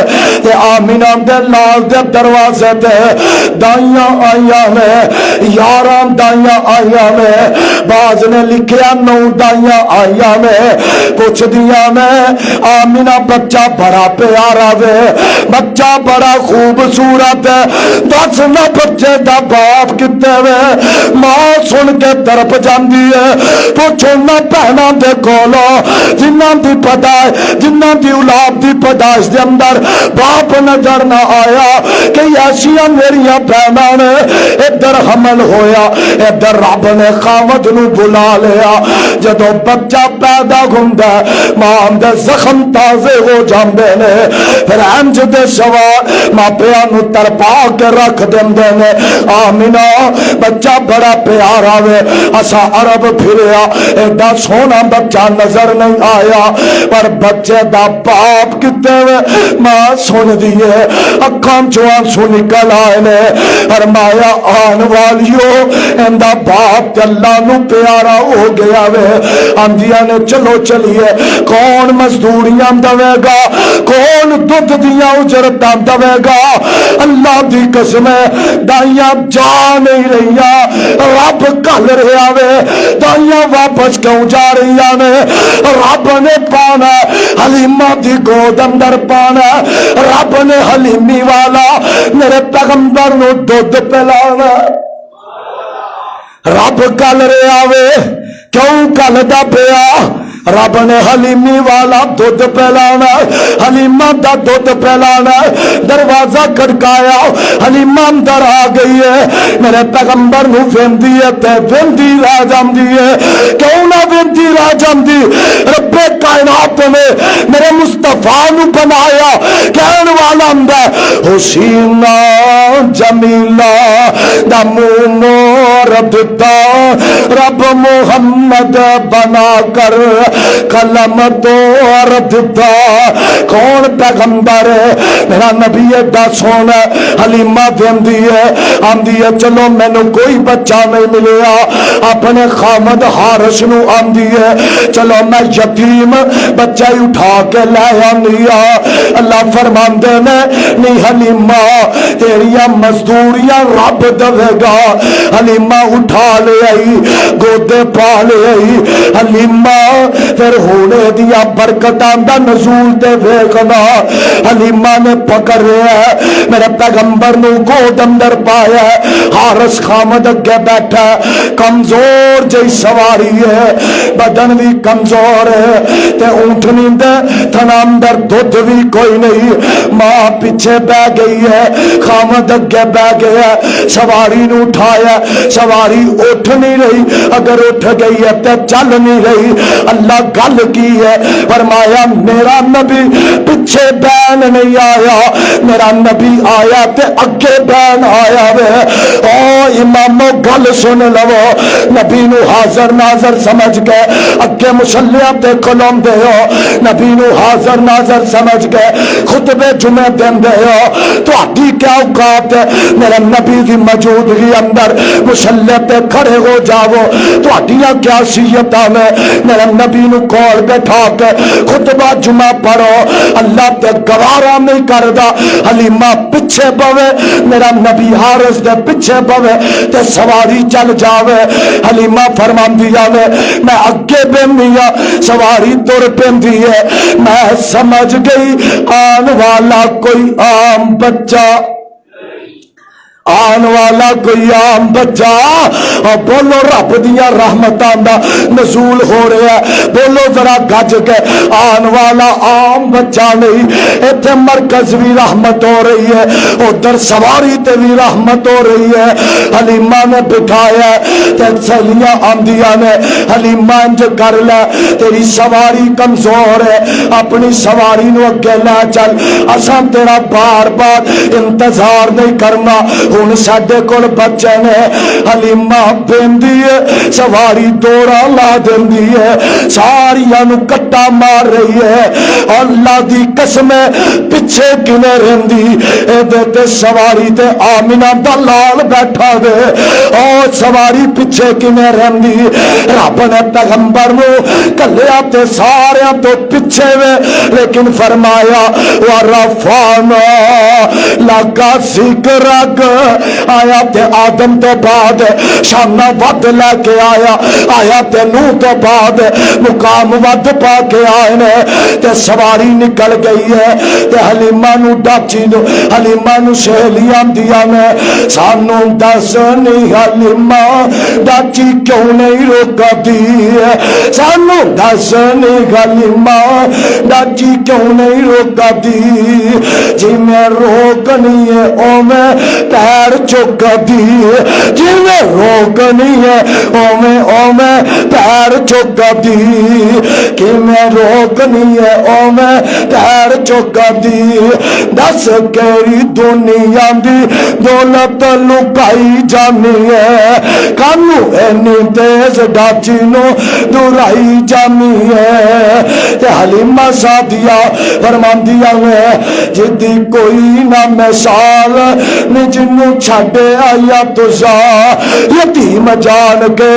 تے آمی نام دے لال دے دروازے دے دائیاں آئیاں میں یاران دائیاں آئیاں میں باز نے لکھیا 9 دائیاں آئیاں میں پوچھ دیا میں آمینہ بچہ بڑا پیارا وے بچہ بڑا خوبصورت ہے دس نہ بچے دا باپ کتے وے ماں سن کے طرف جاندی ہے پوچھو نہ پہنا دے کولو جنہ دی پیدائش جنہ دی اولاد دی پیدائش دے اندر باپ نظر نہ آیا کہ ایسیاں میریاں پہنا نے ادھر حمل ہویا ادھر رب نے خامد نو بلا لیا جدو بچہ پیدا گھندا ماں دے زخم تازے ہو جاندے نے پھر انج دے سوال ماں پیاں نو ترپا کے رکھ دے نے آمینہ بچہ بڑا پیارا وے اسا عرب پھریا ایڈا سونا بچہ نظر نہیں آیا پر بچے دا باپ کتے وے ماں سن دیئے اکھان چوان سو نکل آئے نے فرمایا آن والیو اندہ باپ اللہ نو پیارا ہو گیا وے آندیا نے چلو چلیے کون مزدوریاں دوے گا کون دودھ دیا اجرتاں دوے گا اللہ دی قسم دائیاں جا نہیں رہیا رب کل رہا وے دائیاں واپس کیوں جا رہیا نے رب نے پانا حلیمہ دی گود اندر پانا رب نے حلیمی والا میرے پیغمبر نو دودھ پلانا رب کل رہا وے کیوں کل دا پیا رب نے حلیمی والا دودھ پلانا حلیمہ دا دودھ پلانا دروازہ کھڑکایا حلیمہ اندر آ گئی ہے میرے پیغمبر نو ویندی ہے تے ویندی رہ جاندی ہے کیوں نہ ویندی رہ جاندی رب کائنات نے میرے مصطفیٰ نو بنایا کہن والا اندر حسینہ جمیلہ دا مونور دتا رب محمد بنا کر کلم توڑ دیتا. کون پیغمبر ہے؟ میرا نبی ایڈا سونا. حلیمہ دیندی ہے، آندی ہے چلو مینو کوئی بچہ نہیں ملیا. اپنے خامد حارث نو آندی ہے چلو میں یتیم بچہ ہی اٹھا کے لے آنی. اللہ فرماندے نے نہیں حلیمہ تیریاں مزدوریاں رب دے گا. حلیمہ اٹھا لے آئی، گودے پا لے آئی. حلیمہ پھر ہونے دیا برکتاں دا نزول تے ویکھنا. حلیمہ نے پکڑیا میرے پیغمبر نو گود اندر پایا. حارث خامد اگے بیٹھا، کمزور جی سواری ہے، بدن بھی کمزور ہے تے اونٹنی دے تھنا اندر دودھ بھی کوئی نہیں. ماں پیچھے بہ گئی ہے، خامد اگے بہ گیا. سواری نو اٹھایا، سواری اٹھ نہیں رہی، اگر اٹھ گئی ہے تے چل نہیں رہی. اللہ گل کی ہے؟ فرمایا میرا نبی پیچھے بین نہیں آیا، میرا نبی آیا تے اگے بین آیا وے. او امامو گل سن لو، نبی نو حاضر ناظر سمجھ گئے، اگے مصلیاں تے کھلون دے ہو. نبی نو حاضر ناظر سمجھ گئے، خطبے جمعے دین دے ہو. تو آٹھی کیا اوقات ہے میرے نبی دی موجودگی اندر مصلی تے کھڑے ہو جاؤ. تو آٹھیاں کیا سیئتاں میں میرے نبی نو کول بیٹھا کے خطبہ جمعہ پڑھو. اللہ تے گوارا نہیں کردا حلیمہ پیچھے پوے، میرا نبی حارث دے پیچھے پوے تے سواری چل جاوے. حلیمہ فرماندی جاوے میں اگے بہنیا، سواری تر پیندی ہے. میں سمجھ گئی آن والا کوئی عام بچہ، آن والا کوئی عام بچہ. اور بولو رب دیا رحمتاں دا نزول ہو رہا ہے. بولو ذرا گج کے آن والا عام بچہ نہیں. ایتھے مرکز بھی رحمت ہو رہی ہے، ادھر سواری تے بھی رحمت ہو رہی ہے. حلیمہ نے بٹھایا تے سہیلیاں آندیاں نے حلیمہ انج کر لے تیری سواری کمزور ہے، اپنی سواری نو اگے لے چل، اساں تیرا بار بار انتظار نہیں کرنا، ہن ساڈے کول بچے نے. حلیمہ پیندی ہے، سواری دوڑا لا دیندی ہے، ساریاں نو کٹا مار رہی ہے. اللہ دی قسم پیچھے کنے رہندی اے تے سواری تے آمنہ دا لال بیٹھا دے. او سواری پیچھے کنے رہندی؟ رب نے پیغمبر نو کلیا تے ساریاں تو پیچھے وے، لیکن فرمایا ورفعنا لکا ذکرک. آیا تے آدم تو بعد شانہ ود لے کے آیا، آیا تے نوح تو بعد مقام ود پا کے آئے نے. تے سواری نکل گئی ہے تے حلیمہ نو ڈاچی نو حلیمہ نو سہیلیاں دیا نے سانو دس نہیں حلیمہ ڈاچی کیوں نہیں روکا دی ہے، سانو دس نہیں حلیمہ ڈاچی کیوں نہیں روکا دی. جی میں روکنی ہے او میں پیر چکا دی، جی میں روکنی ہے او میں پیر چکا دی، کہ میں روکنی ہے او میں پیر چکا دی. دس کیری دنیا دی دولت لکائی جانی ہے، کانو اینی تیز ڈاچی نو درائی جانی ہے. تے حلیمہ سادیا فرماندیا میں جدی کوئی نہ مثال نی جنو چھڑے آیا تجا، یتیم جان کے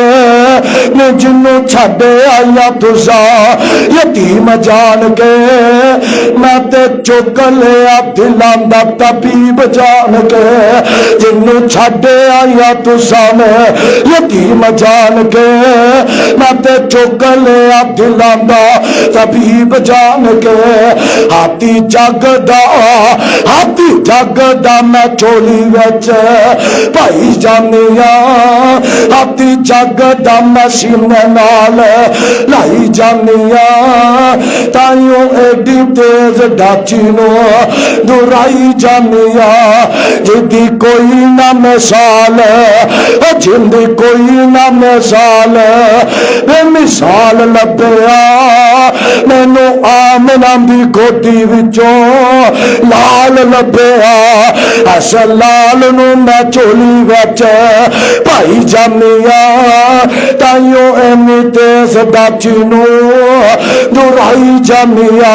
نی جنو چھڑے آیا تجا، یتیم جان کے میں تے چک لیا دلان دا طبیب جان کے، جنو چھڑے آیا تجا میں یتیم جان کے میں تے چک لیا دلان دا طبیب جان کے. ہاتھی جگ دا میں چولی وچ پائی جانیا، ہاتھی جگ دا میں سینے نال لائی جانیا، تائیوں ایڈی تیز ڈاچی نو درائی جانیا. جدی کوئی نہ مثال، جندی کوئی نہ مثال، بے مثال لبیا مینو آمنہ دی گوٹی وچوں لال لبیا. اس لال نو میں چولی وچ پائی جانیا، تائیوں اینی تیز ڈاچی نو درائی جانیا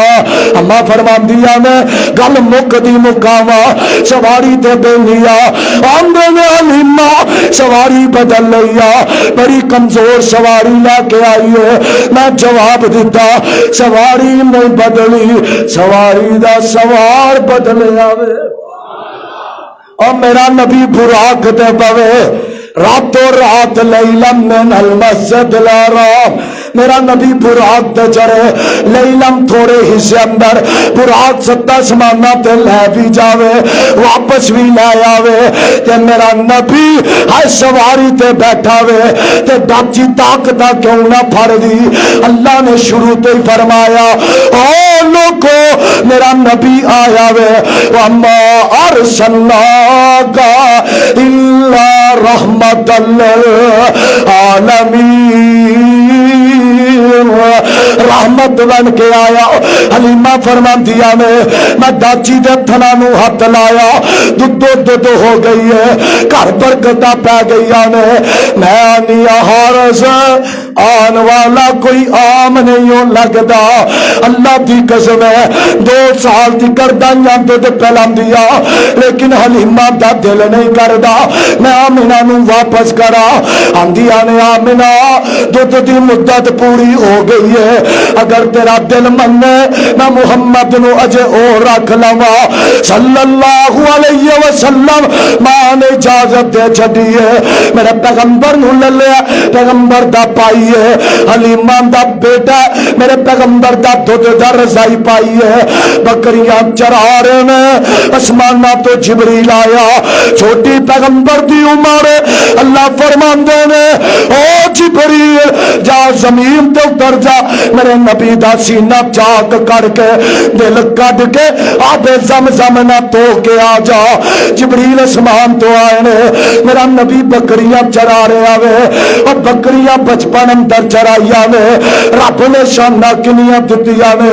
اما فرمان دیا نے گل مک دی مکاوا سواری تے بینیا آندے نے حلیمہ سواری بدل لیا بڑی کمزور سواری لے کے آئی ہے میں جواب دیتا سواری نہیں بدلی سواری دا سوار بدلے آوے اور میرا نبی براق دے پوے راتوں رات لیلم من المسجد الحرام میرا نبی براق دے چڑے لیلم تھوڑے حصے اندر براق ستا سمانا تے لے بھی جاوے واپس بھی لے آوے تے میرا نبی ہر سواری تے بیٹھا وے تے ڈاچی طاقتہ کیوں نہ پھڑ دی اللہ نے شروع تے ہی فرمایا او لوگو میرا نبی آیا وے وَمَا أَرْسَلْنَاكَ إِلَّا رَحْمَةً لِلْعَالَمِينَ رحمت بن کے آیا حلیمہ فرمان دیا میں داچی دے تھنانو ہاتھ لایا دو ہو گئی ہے گھر برکتہ پہ گئی آنے میں آنی حارس آن والا کوئی عام نہیں ہو لگدا اللہ دی قسم ہے 2 سال دی کردائیاں دے پہلام دیا لیکن حلیمہ دا دل نہیں کردا میں آمینہ نو واپس کرا آندیا نے آمینہ دو دی مدت پوری ہو گئی ہے اگر تیرا دل مننے میں محمد نو اجے اور رکھ لوا صلی اللہ علیہ وسلم ماں نے اجازت دے چھڑی ہے میرے پیغمبر نو للیا پیغمبر دا پائی ہے حلیمہ دا بیٹا میرے پیغمبر دا دا رضائی پائی ہے بکریاں چرا رہے نے اسمانہ تو جبریل آیا چھوٹی پیغمبر دی عمر اللہ فرمان دے نے او جبریل جا زمین تے اتر جا میرے نبی دا سینہ چاک کر کے دل کٹ کے آب زمزم نہ تو کے آ جا جبریل اسمان تو آئے نے میرا نبی بکریاں چرا رہے آوے اور بکریاں بچپن اندر چرائی آوے رب نے شانہ کنیاں دتیا نے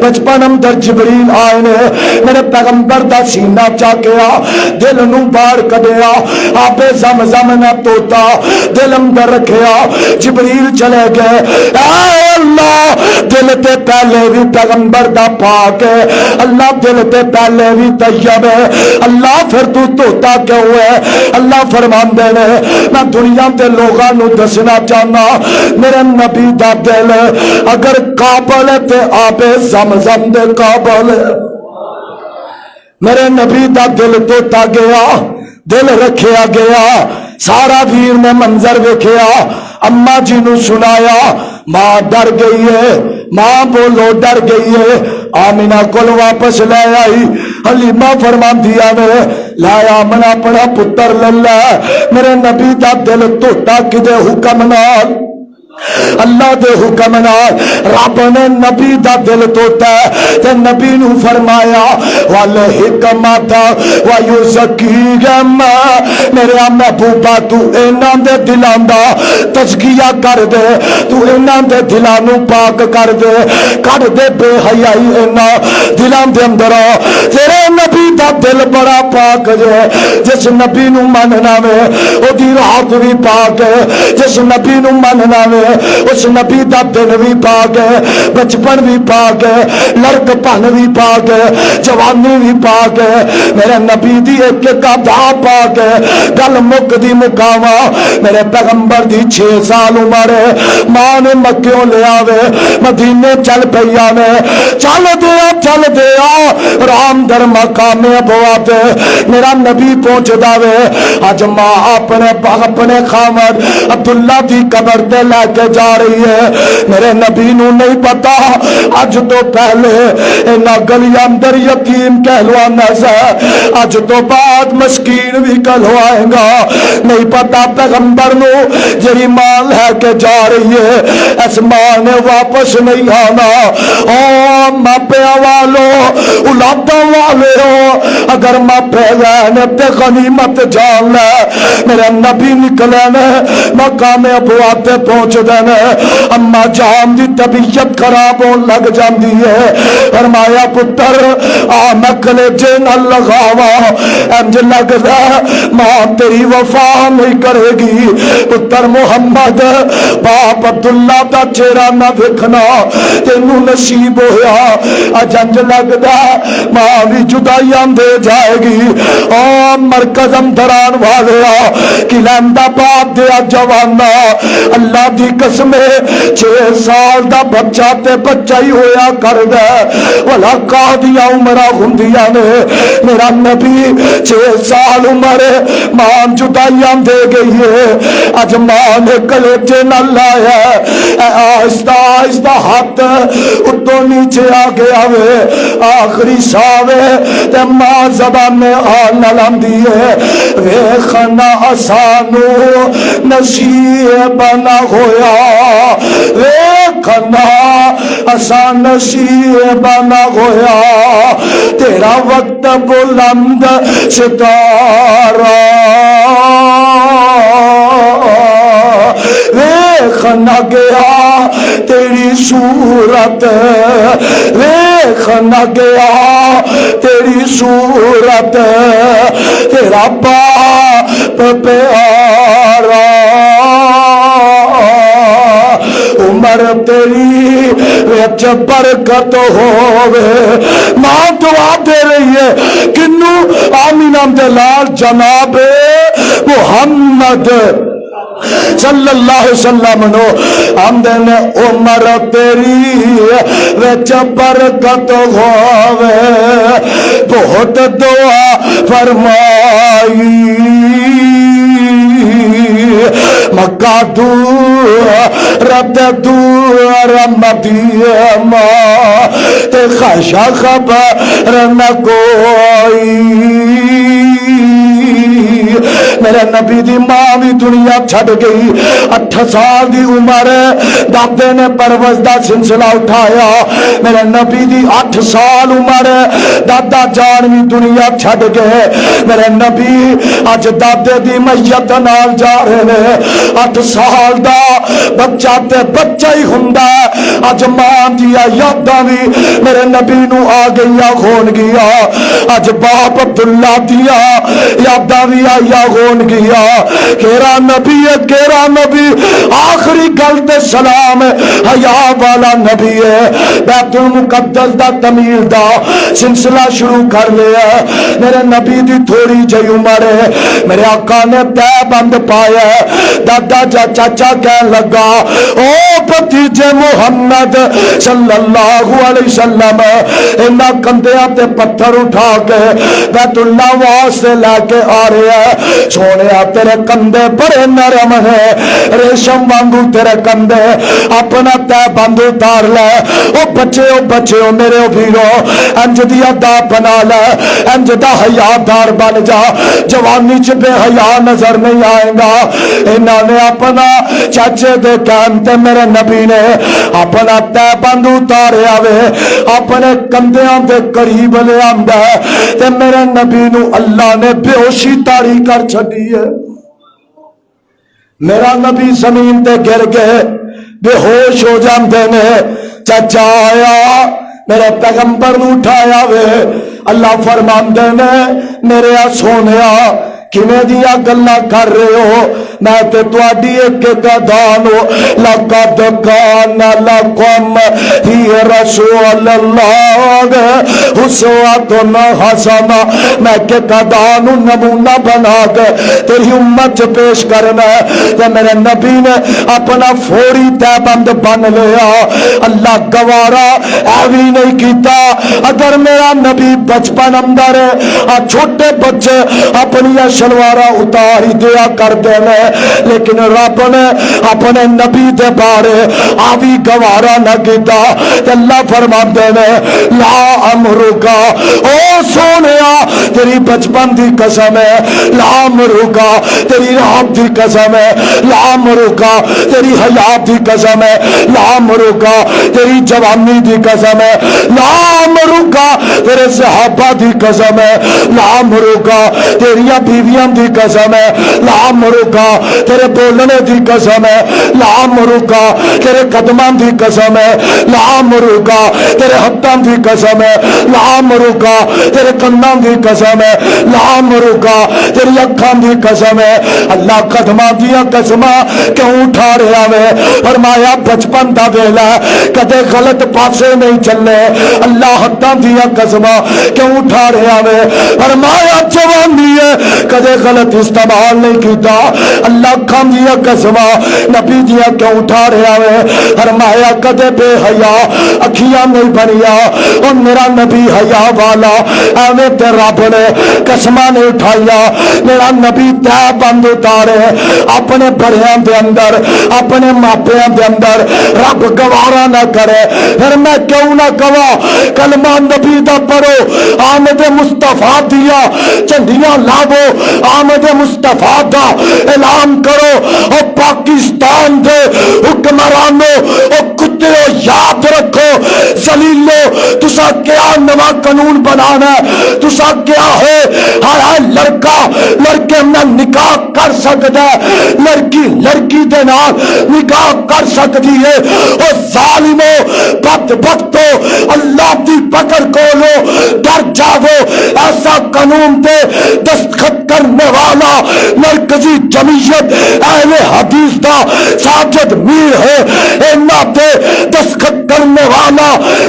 بچپن اندر جبریل آئے نے میرے پیغمبر دا سینہ چاکیا دل نو بار کدیا آب زمزم نہ توتا دل اندر رکھیا جبریل چلے گئے اے اللہ دل تے پہلے بھی پیغمبر دا پاک ہے اللہ دل تے پہلے بھی طیب ہے اللہ پھر تو توتا کیوں ہے اللہ فرمان دے نے میں دنیا تے لوگاں نو دسنا چاہنا میرے نبی دا دل اگر قابل ہے تے آب زمزم دے قابل ہے میرے نبی دا دل توتا گیا دل رکھیا گیا سارا ویر نے منظر ویکھیا اماں جی نو سنایا ماں ڈر گئی ہے ماں بولو ڈر گئی ہے آمینہ کول واپس لے آئی حلیمہ فرمان دیا نے لایا من اپنا پتر للہ میرے نبی دا دل توتا کدے حکم نال اللہ دے حکم نال رب نے نبی دا دل توتا ہے تے نبی نو فرمایا والحکمت ویزکیہم میرے محبوبہ تو انہاں دے دلاں دا تزکیہ کر دے تو انہاں دے دلاں نو پاک کر دے کر دے بے حیائی انہاں دلاں دے اندر تیرے نبی دا دل بڑا پاک ہے جس نبی نو مننا وے او دی رات بھی پاک ہے جس نبی نو مننا وے اس نبی دا دل بھی پاک ہے بچپن بھی پاک ہے لڑک پن بھی پاک ہے جوانی بھی پاک ہے میرے نبی دی ایک ادا پاک ہے گل مک دی مکاوا میرے پیغمبر دی 6 سال عمر ہے ماں نے مکیوں لے آوے مدینے چل پیا نے چل دیا رام در مقام ابواب میرا نبی پہنچ داوے اج ماں اپنے خامد عبداللہ دی قبر تے لے کے جا رہی ہے میرے نبی نو نہیں پتا اج تو پہلے انہاں گلیاں اندر یتیم کہلوانا سا اج تو بعد مسکین بھی کہلوائے گا نہیں پتا پیغمبر نو جری مال ہے کہ جا رہی ہے اس ماں نے واپس نہیں آنا او ماپیا والو اولاداں والو اگر ماں پہ گئے تے غنیمت جان لے میرے نبی نکلے نے مقام ابوا تے پہنچ دے اما جان دی طبیعت خراب ہون لگ جاندی ہے فرمایا پتر آ میں کلیجے نہ لگاوا انج لگدا ماں تیری وفا نہیں کرے گی پتر محمد باپ عبداللہ دا چہرہ نہ دیکھنا تینوں نصیب ہویا اج انج لگدا ماں بھی جدائیاں دے جائے گی او مرکز اندران والیا کہ لیندا بات دیا جوانا اللہ دی قسم 6 سال دا بچہ تے بچہ ہی ہویا کر دے ولا قادیاں عمرہ ہوندیاں نے میرا نبی 6 سال عمر ماں جدائیاں دے گئی ہے اج ماں نے کلیجے نہ لایا آہستہ آہستہ ہاتھ اتوں نیچے آ گیا وے آخری ساوے تے ماں زبان میں آن لاندی ہے ویکھنا آسانو نصیب نہ ہویا ویکھنا آسان نصیب نہ ہویا تیرا وقت بلند ستارہ ویکھنا گیا تیری صورت ویکھنا گیا تیری صورت تیرا باپ پیارا عمر تیری وچ برکت ہووے ماں دعا دے رہی ہے کنو آمینہ دے لال جناب محمد صلی اللہ علیہ وسلم نو آمدن عمر تیری وچ برکت ہووے بہت دعا فرمائی مکہ دور مدینہ تے خشا خبر نہ کوئی میرے نبی دی ماں بھی دنیا چھڑ گئی 8 سال دی عمر دادے نے پرورش دا سلسلہ اٹھایا میرے نبی دی 8 سال عمر دادا جان بھی دنیا چھڑ گئے میرے نبی اج دادے دی میت نال جا رہے ہیں 8 سال دا بچہ تے بچہ ہی ہوندا اج ماں دیا یاداں بھی میرے نبی نو آ گیا ہون گیا اج باپ عبداللہ دیا یاداں بھی آیا ہون گیا کیرا نبی ہے کیرا نبی آخری گل تے سلام حیا والا نبی ہے بیت المقدس دا تعمیر دا سلسلہ شروع کر لیا میرے نبی دی تھوڑی جئی عمر ہے میرے آقا نے تے بند پایا دادا جا چاچا کہنے لگا او بھتیجے محمد صلی اللہ علیہ وسلم انہاں کندیاں تے پتھر اٹھا کے بیت اللہ واسطے لے کے آ رہے ہیں سونے تیرے کندے بڑے نرم ہے ریشم وانگو تیرے کندے اپنا تے بند اتار لے او بچے میرے بھیرو انج دیا دا بنا لے انج دا حیادار بن جا جوانی چ بے حیا نظر نہیں آئے گا انہاں نے اپنا چاچے دے کہنتے میرے نبی نے اپنا تے بند اتاریا وے اپنے کندیاں دے قریب لے آندا تے میرے نبی نو اللہ نے بے ہوشی تاری کر چھڈی ہے میرا نبی زمین تے گر گئے بے ہوش ہو جاندے نے چچا آیا میرے پیغمبر نو اٹھایا وے اللہ فرماندے نے میرے سونیا کیویں دیا گلاں کر رہے ہو میں تے تواڈی ایک گدانو لقد کان لکم فی رسول اللہ اسوۃ حسنہ میں کہ گدانو نمونہ بنا کے تیری امت پیش کرنا تے میرے نبی نے اپنا فوری تے بند بن لیا اللہ گوارا ایوی نہیں کیتا اگر میرا نبی بچپن اندر چھوٹے بچے اپنی شلوارا اتار ہی دیا کرتے نے، لیکن رب نے اپنے نبی دے بارے آوی گوارا نہ کیتا۔ اللہ فرماتے نے لا امرکا، او سونیا تیری بچپن دی قسم ہے، لا امرکا تیری رات دی قسم ہے، لا امرکا تیری حیات دی قسم ہے، لا امرکا تیری جوانی دی قسم ہے، لا امرکا تیرے صحابہ دی قسم ہے، لا امرکا تیریاں بیویاں دی قسم ہے، لا امرکا تیرے بولنے دی قسم ہے، لا امرکا تیرے قدماں دی قسم ہے، لا امرکا تیرے ہتھاں دی قسم ہے، لا امرکا تیرے کناں دی قسم ہے، لا امرکا تیری اکھاں دی قسم ہے۔ اللہ قدماں دیا قسماں کیوں اٹھا رہا ہے؟ فرمایا بچپن دا ویلا کدے غلط پاسے نہیں چلے۔ اللہ ہتھاں دیا قسماں کیوں اٹھا رہا ہے؟ فرمایا جوانی ہے کدے غلط استعمال نہیں کیتا۔ اللہ اکھاں دیا قسماں نبی دیا کیوں اٹھا رہا ہے؟ فرمایا کدے بے حیا اکھیاں نہیں بنیا، اور میرا نبی حیا والا ایویں تے رب نے قسماں نہیں اٹھائیا۔ میرا نبی تے بند اتارے اپنے بڑیاں دے اندر، اپنے ماپیاں دے اندر، رب گوارا نہ کرے۔ پھر میں کیوں نہ کہا کلمہ نبی دا پڑھو، آمد مصطفیٰ دیا چنڈیاں لاو، آمد مصطفیٰ دا اعلان کرو، اور پاکستان دے حکمرانو اور کتے یاد رکھو ذلیلو، تسا کیا نواں قانون بنانا ہے؟ تسا کیا ہے ہر لڑکا لڑکے میں نکاح کر سکتا ہے، لڑکی لڑکی دے نال نکاح کر سکتی ہے؟ اور ظالمو بدبختو اللہ دی پکڑ کو لو، ڈر جاؤ۔ ایسا قانون دے دستخط کرنے والا مرکزی جمعیت اہل حدیث دا ساجد میر ہے، اینا دے دستخط کرنے والا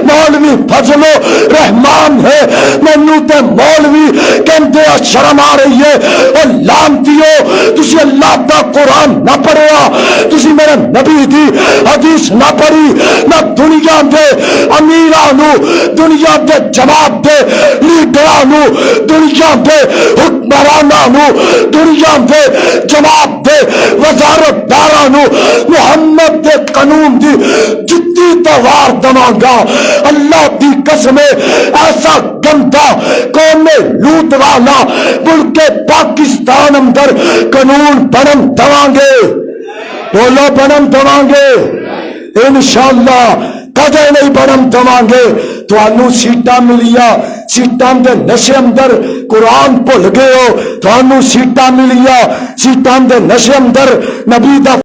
مولوی فضل الرحمان ہے۔ مینوں تے مولوی کہندے شرم آ رہی ہے، اور لعنتیو تسی اللہ دا قرآن نہ پڑھیا، تسی میرے نبی دی حدیث نہ پڑھی، نہ دنیا دے امیرانو، دنیا دے جماعت دے لیڈرانو، دنیا دے حکمرانانو، دنیا دے جماعت دے وزارت دارانو محمد دے قانون دی جتی توار دواں گا۔ اللہ دی قسم ایسا گندا قوم لوٹ والا ملک پاکستان اندر قانون بنم دواں گے، بولو بنم دواں گے انشاءاللہ، کدے نہیں بنم دواں گے۔ تانوں سیٹاں ملیا، سیٹاں دے نشے اندر قرآن بھول گئے ہو، تانوں سیٹاں ملیا، سیٹاں دے نشے اندر نبی دا